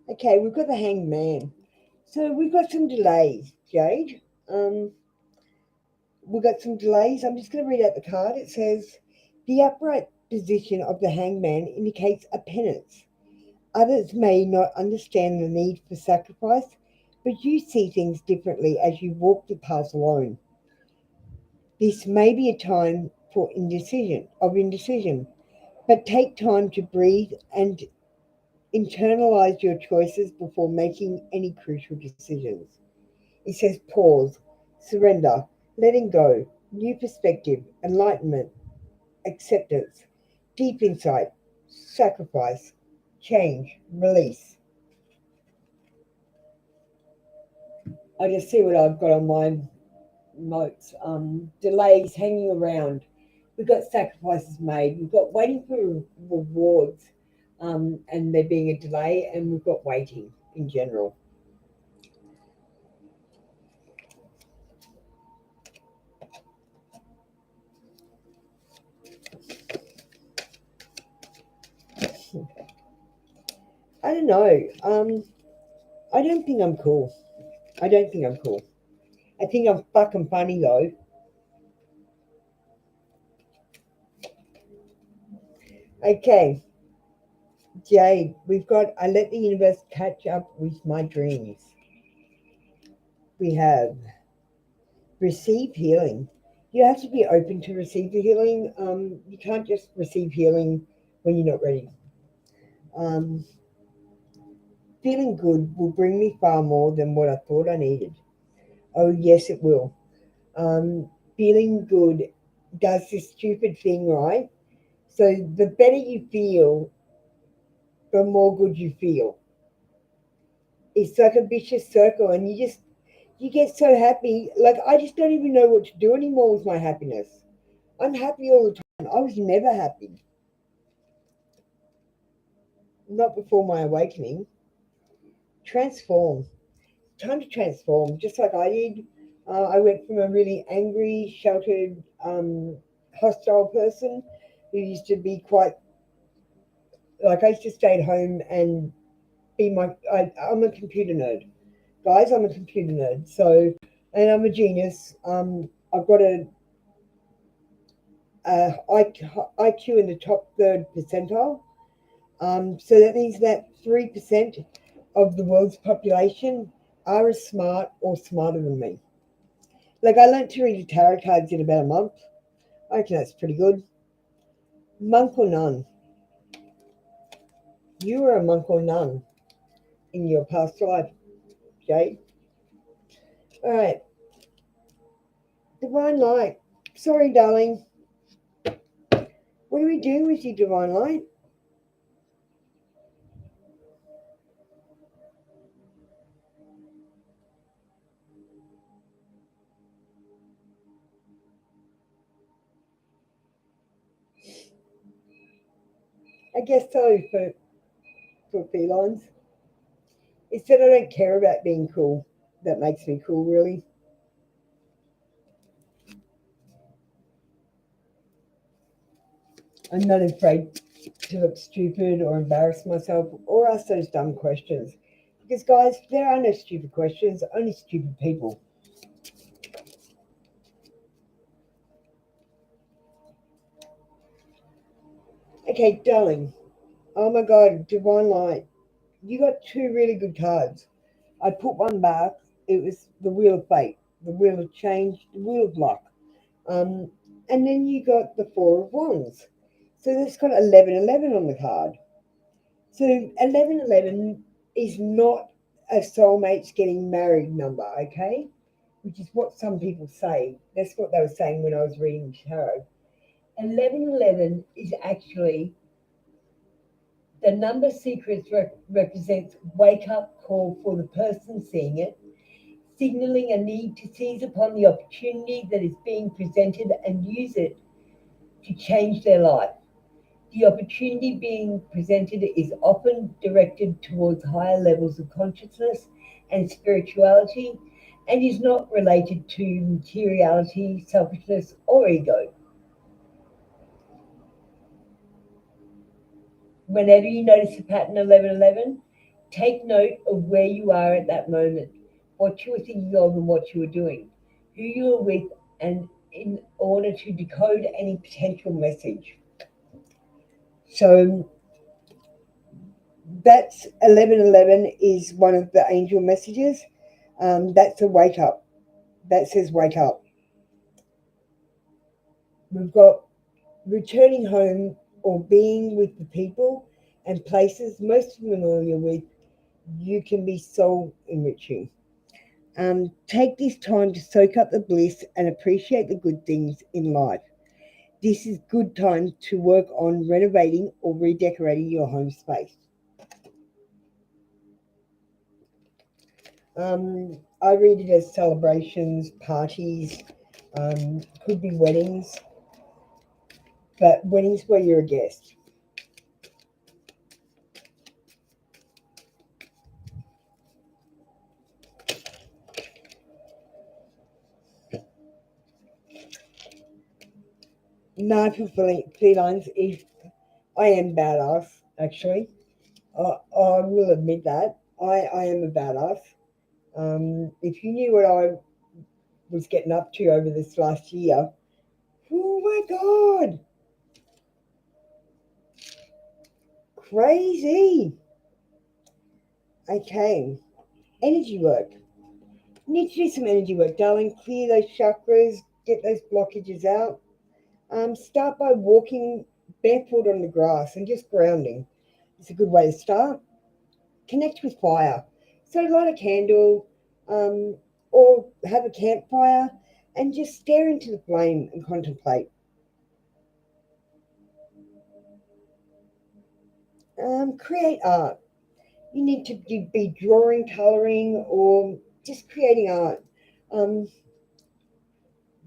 [SPEAKER 2] Okay, we've got the Hanged Man. So we've got some delays, Jade. We've got some delays. I'm just going to read out the card. It says, the upright position of the Hanged Man indicates a penance. Others may not understand the need for sacrifice, but you see things differently as you walk the path alone. This may be a time for indecision, but take time to breathe and internalize your choices before making any crucial decisions. It says pause, surrender, letting go, new perspective, enlightenment, acceptance, deep insight, sacrifice, change, release. I just see what I've got on my notes. Delays, hanging around. We've got sacrifices made. We've got waiting for rewards, and there being a delay, and we've got waiting in general. I don't know. I don't think I'm cool. I don't think I'm cool. I think I'm fucking funny though. Okay, Jade, we've got I let the universe catch up with my dreams. We have receive healing. You have to be open to receive the healing. You can't just receive healing when you're not ready. Feeling good will bring me far more than what I thought I needed. Oh, yes, it will. Feeling good does this stupid thing, right? So the better you feel, the more good you feel. It's like a vicious circle, and you get so happy. Like I just don't even know what to do anymore with my happiness. I'm happy all the time. I was never happy. Not before my awakening. Transform. Time to transform, just like I did. I went from a really angry, sheltered, hostile person who used to be quite like I used to stay at home and be I'm a computer nerd, guys. I'm a computer nerd. So, and I'm a genius. I've got IQ in the top third percentile. So that means that 3% of the world's population are as smart or smarter than me. Like I learned to read the tarot cards in about a month. I reckon that's pretty good. Monk or nun? You were a monk or nun in your past life, Jade. All right. Divine light. Sorry, darling. What are we doing with you, divine light? I guess so for felines. It's that I don't care about being cool. That makes me cool, really. I'm not afraid to look stupid or embarrass myself or ask those dumb questions. Because, guys, there are no stupid questions, only stupid people. Okay, darling. Oh my God, divine light. You got two really good cards. I put one back. It was the Wheel of Fate, the Wheel of Change, the Wheel of Luck. Um, and then you got the Four of Wands. So that's got 1111 on the card. So 1111 is not a soulmates getting married number, okay? Which is what some people say. That's what they were saying when I was reading tarot. 1111 is actually the number sequence represents wake up call for the person seeing it, signaling a need to seize upon the opportunity that is being presented and use it to change their life. The opportunity being presented is often directed towards higher levels of consciousness and spirituality and is not related to materiality, selfishness, or ego. Whenever you notice a pattern 1111, take note of where you are at that moment, what you were thinking of and what you were doing, who you were with, and in order to decode any potential message. So that's 1111 is one of the angel messages. That's a wake up. That says wake up. We've got returning home or being with the people and places most familiar with. You can be soul enriching. Take this time to soak up the bliss and appreciate the good things in life. This is good time to work on renovating or redecorating your home space. I read it as celebrations, parties, could be weddings, but weddings where you're a guest. No, for felines, if I am badass, actually. I will admit that. I am a badass. If you knew what I was getting up to over this last year, oh my God, crazy. Okay, energy work. You need to do some energy work, darling. Clear those chakras, get those blockages out. Start by walking barefoot on the grass and just grounding. It's a good way to start. connect with fire. So light a candle, or have a campfire and just stare into the flame and contemplate. Create art. You need to be drawing, colouring, or just creating art. Um,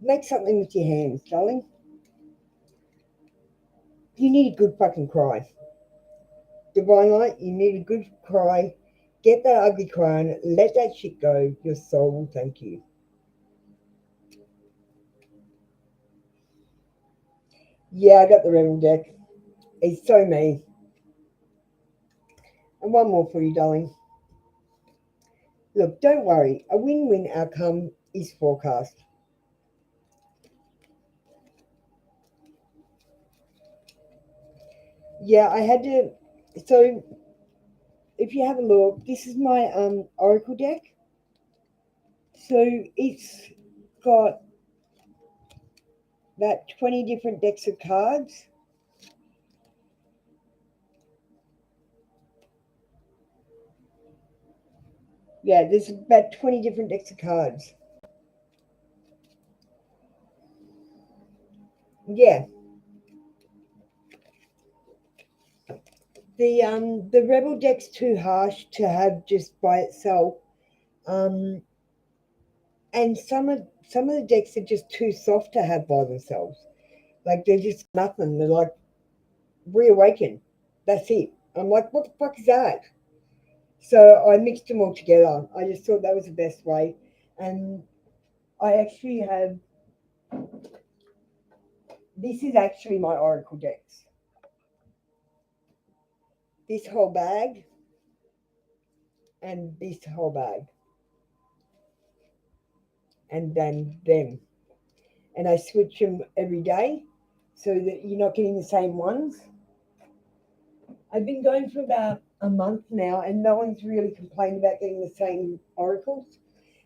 [SPEAKER 2] Make something with your hands, darling. You need a good fucking cry. Divine Light, you need a good cry. Get that ugly cry on, let that shit go. Your soul will thank you. Yeah, I got the Rebel deck. It's so me. And one more for you, darling. Look, don't worry. A win-win outcome is forecast. Yeah, I had to. So, if you have a look, this is my Oracle deck. So it's got about 20 different decks of cards. Yeah, there's about 20 different decks of cards. Yeah. The Rebel deck's too harsh to have just by itself. Um, and some of the decks are just too soft to have by themselves. Like they're just nothing. They're like reawaken. That's it. I'm like, what the fuck is that? So I mixed them all together. I just thought that was the best way. And I actually have, this is actually my Oracle decks. This whole bag and this whole bag. And then them. And I switch them every day so that you're not getting the same ones. I've been going for about a month now and no one's really complained about getting the same oracles.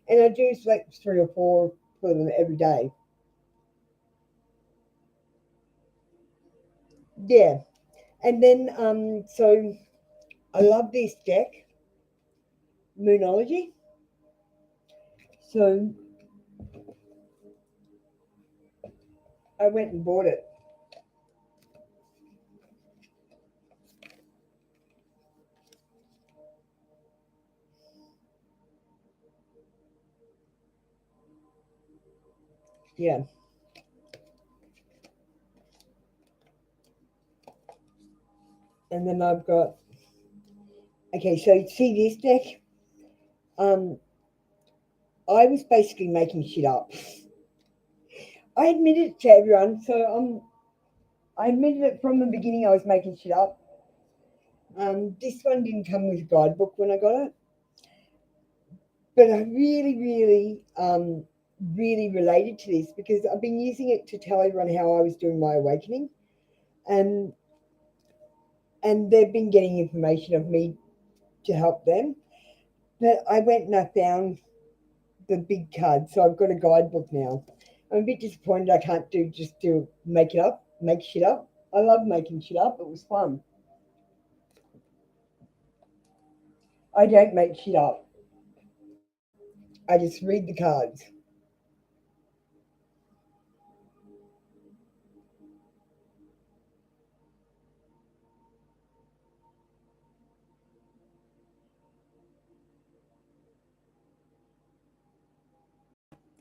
[SPEAKER 2] And I do select 3 or 4 for them every day. Yeah. And then, so I love this deck, Moonology. So I went and bought it. Yeah. And then I've got, okay, so see this deck? I was basically making shit up. I admitted it to everyone, so I admitted it from the beginning I was making shit up. This one didn't come with a guidebook when I got it. But I really related to this because I've been using it to tell everyone how I was doing my awakening. And they've been getting information of me to help them. But I went and I found the big card, so I've got a guidebook now. I'm a bit disappointed I can't make it up, make shit up. I love making shit up. It was fun. I don't make shit up. I just read the cards.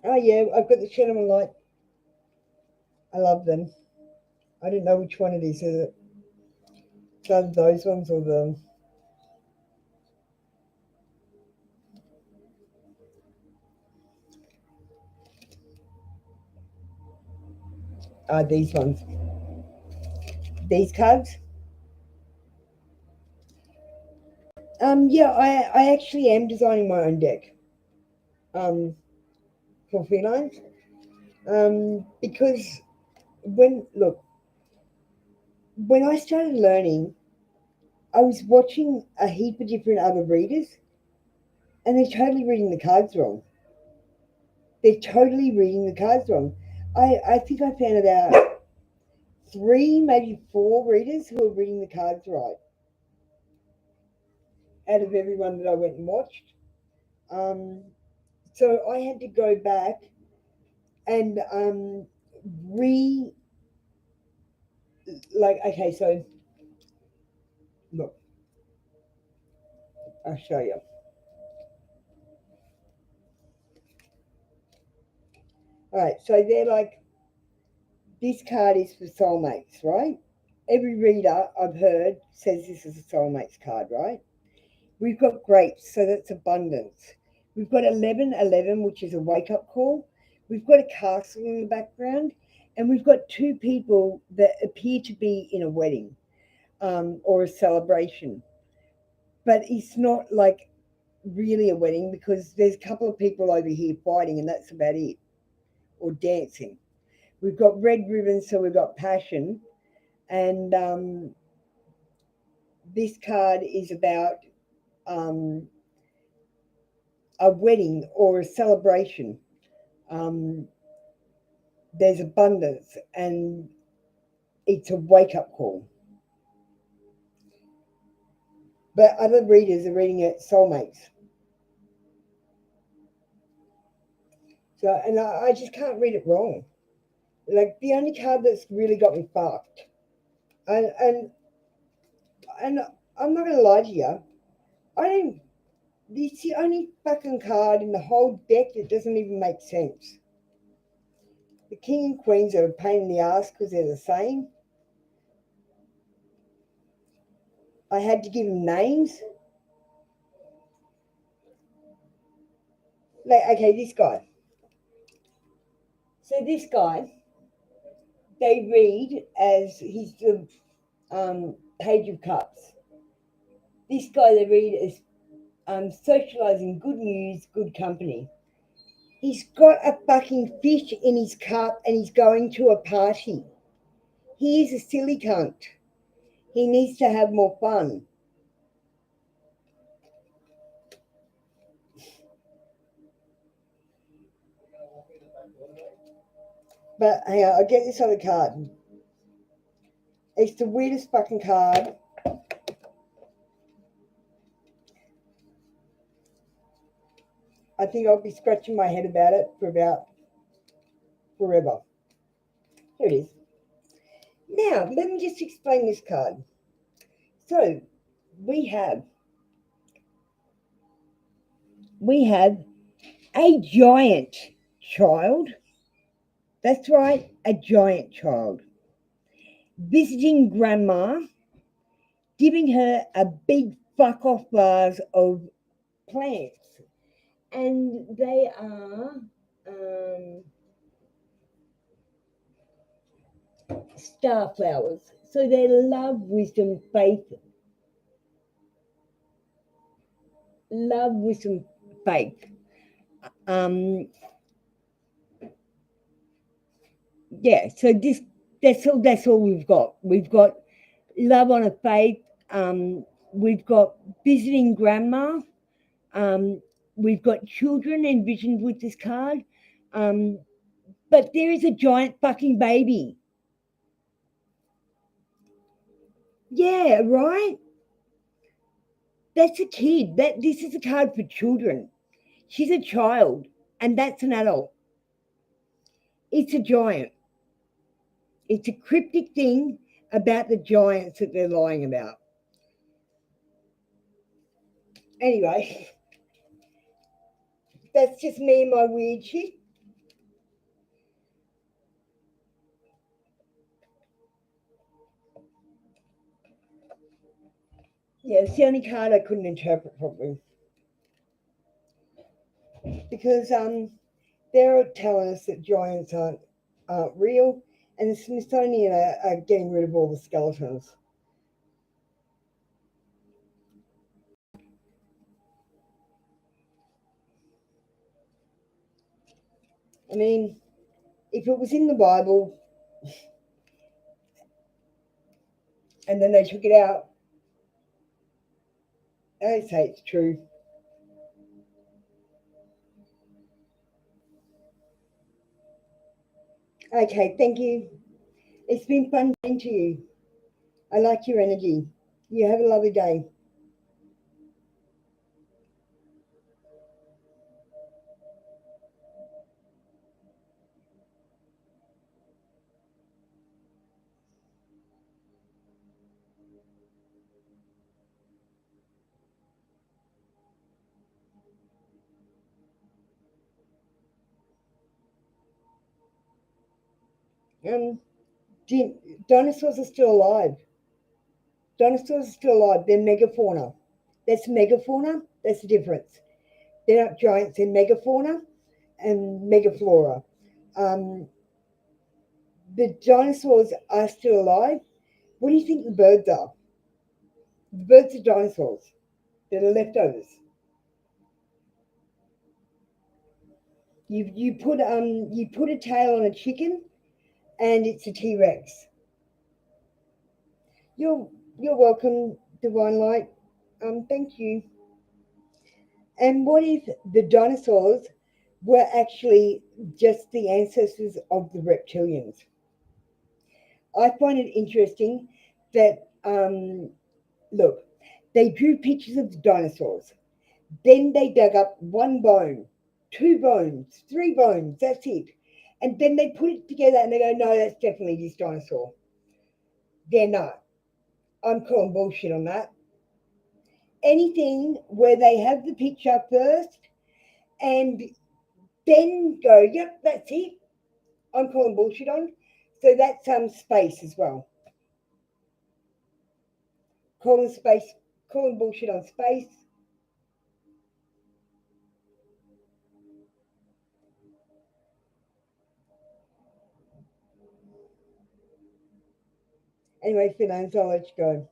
[SPEAKER 2] Oh yeah, I've got the Cinnamon Light. I love them. I don't know which one it is. Is it those ones or the? These ones. These cards. Yeah, I actually am designing my own deck. For felines. Because when I started learning, I was watching a heap of different other readers, and they're totally reading the cards wrong. They're totally reading the cards wrong. I think I found about 3, maybe 4 readers who are reading the cards right. out of everyone that I went and watched. So I had to go back and re like okay, so look, I'll show you. All right, so they're like this card is for soulmates, right? Every reader I've heard says this is a soulmates card, right? We've got grapes, so that's abundance. We've got 1111, which is a wake up call. We've got a castle in the background, and we've got two people that appear to be in a wedding or a celebration. But it's not like really a wedding because there's a couple of people over here fighting, and that's about it, or dancing. We've got red ribbons, so we've got passion, and this card is about um, a wedding or a celebration. Um, there's abundance and it's a wake up call. But other readers are reading it soulmates. So, and I just can't read it wrong. Like the only card that's really got me fucked, and and and I'm not gonna lie to you, I don't. It's the only fucking card in the whole deck that doesn't even make sense. The king and queens are a pain in the ass because they're the same. I had to give them names. Like, okay, this guy. So this guy, they read as he's the Page of Cups. This guy they read as socializing, good news, good company. He's got a fucking fish in his cup and he's going to a party. He is a silly cunt. He needs to have more fun. But hang on, I'll get this other card. It's the weirdest fucking card. I think I'll be scratching my head about it for about forever. Here it is. Now, let me just explain this card. So, we have a giant child. That's right, a giant child. Visiting grandma, giving her a big fuck off vase of plants. And they are star flowers. So they're love, wisdom, faith. Love, wisdom, faith. Yeah, so that's all we've got. We've got love on a faith. We've got visiting grandma. We've got children envisioned with this card. But there is a giant fucking baby. Yeah, right? That's a kid. This is a card for children. She's a child, and that's an adult. It's a giant. It's a cryptic thing about the giants that they're lying about. Anyway, that's just me and my weird shit. Yeah, it's the only card I couldn't interpret properly. Because they're telling us that giants aren't real, and the Smithsonian are getting rid of all the skeletons. I mean, if it was in the Bible and then they took it out, I'd say it's true. Okay, thank you. It's been fun talking to you. I like your energy. You have a lovely day. Um, Dinosaurs are still alive. Dinosaurs are still alive. They're megafauna. That's megafauna. That's the difference. They're not giants. They're megafauna and megaflora. Um, the dinosaurs are still alive. What do you think the birds are? The birds are dinosaurs. They're the leftovers. You put a tail on a chicken and it's a T Rex. You're you're welcome, Divine Light. Thank you. And what if the dinosaurs were actually just the ancestors of the reptilians? I find it interesting that look, they drew pictures of the dinosaurs. Then they dug up one bone, two bones, three bones, that's it. And then they put it together and they go, no, that's definitely this dinosaur. They're not. I'm calling bullshit on that. Anything where they have the picture first and then go, yep, that's it. I'm calling bullshit on. So that's space as well. Calling space, calling bullshit on space. Anyway, Finance, I'll let you go.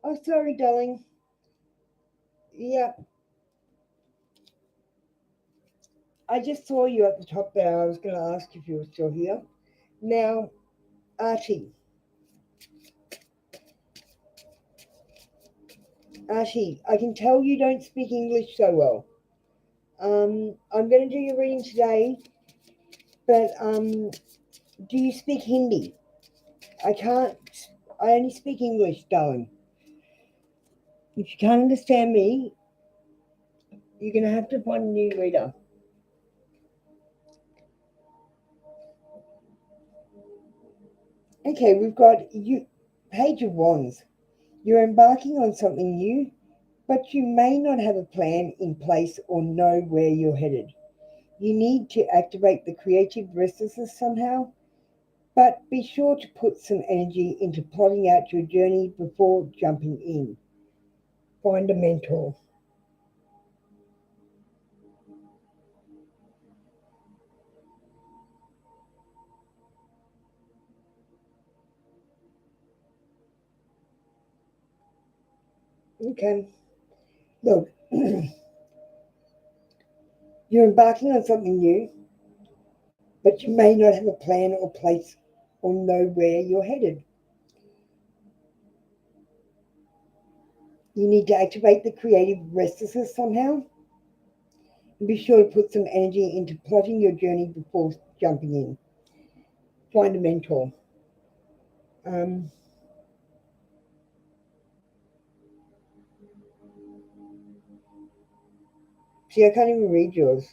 [SPEAKER 2] Oh, sorry, darling. Yeah, I just saw you at the top there. I was going to ask if you were still here. Now, Archie, Archie, I can tell you don't speak English so well. I'm going to do your reading today, but do you speak Hindi? I can't. I only speak English, darling. If you can't understand me, you're going to have to find a new reader. Okay, we've got you, Page of Wands. You're embarking on something new, but you may not have a plan in place or know where you're headed. You need to activate the creative restlessness somehow, but be sure to put some energy into plotting out your journey before jumping in. Find a mentor. Okay, look, you're embarking on something new, but you may not have a plan or place or know where you're headed. You need to activate the creative restlessness somehow, and be sure to put some energy into plotting your journey before jumping in. Find a mentor. Um, See, I can't even read yours.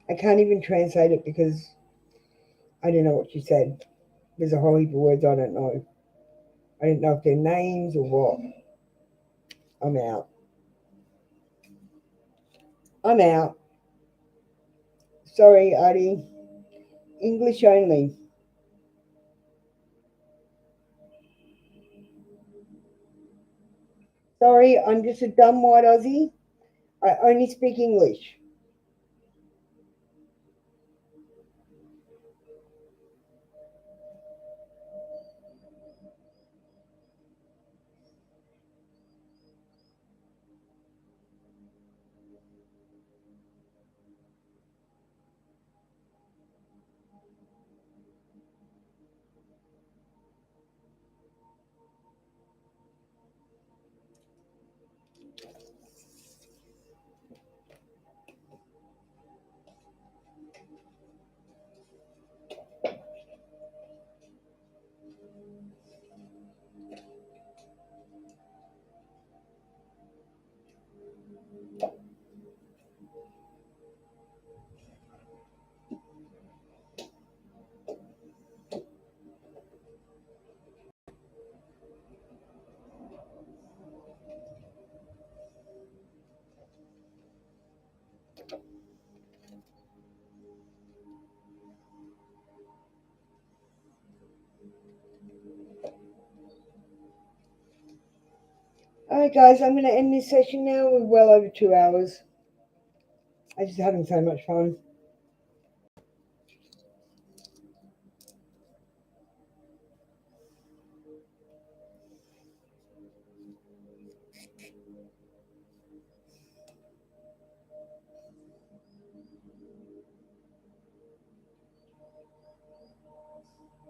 [SPEAKER 2] I can't even translate it because I don't know what you said. There's a whole heap of words I don't know. I don't know if they're names or what. I'm out. I'm out. Sorry, Artie. English only. Sorry, I'm just a dumb white Aussie. I only speak English. All right, guys, I'm going to end this session now. We're well over 2 hours. I'm just having so much fun.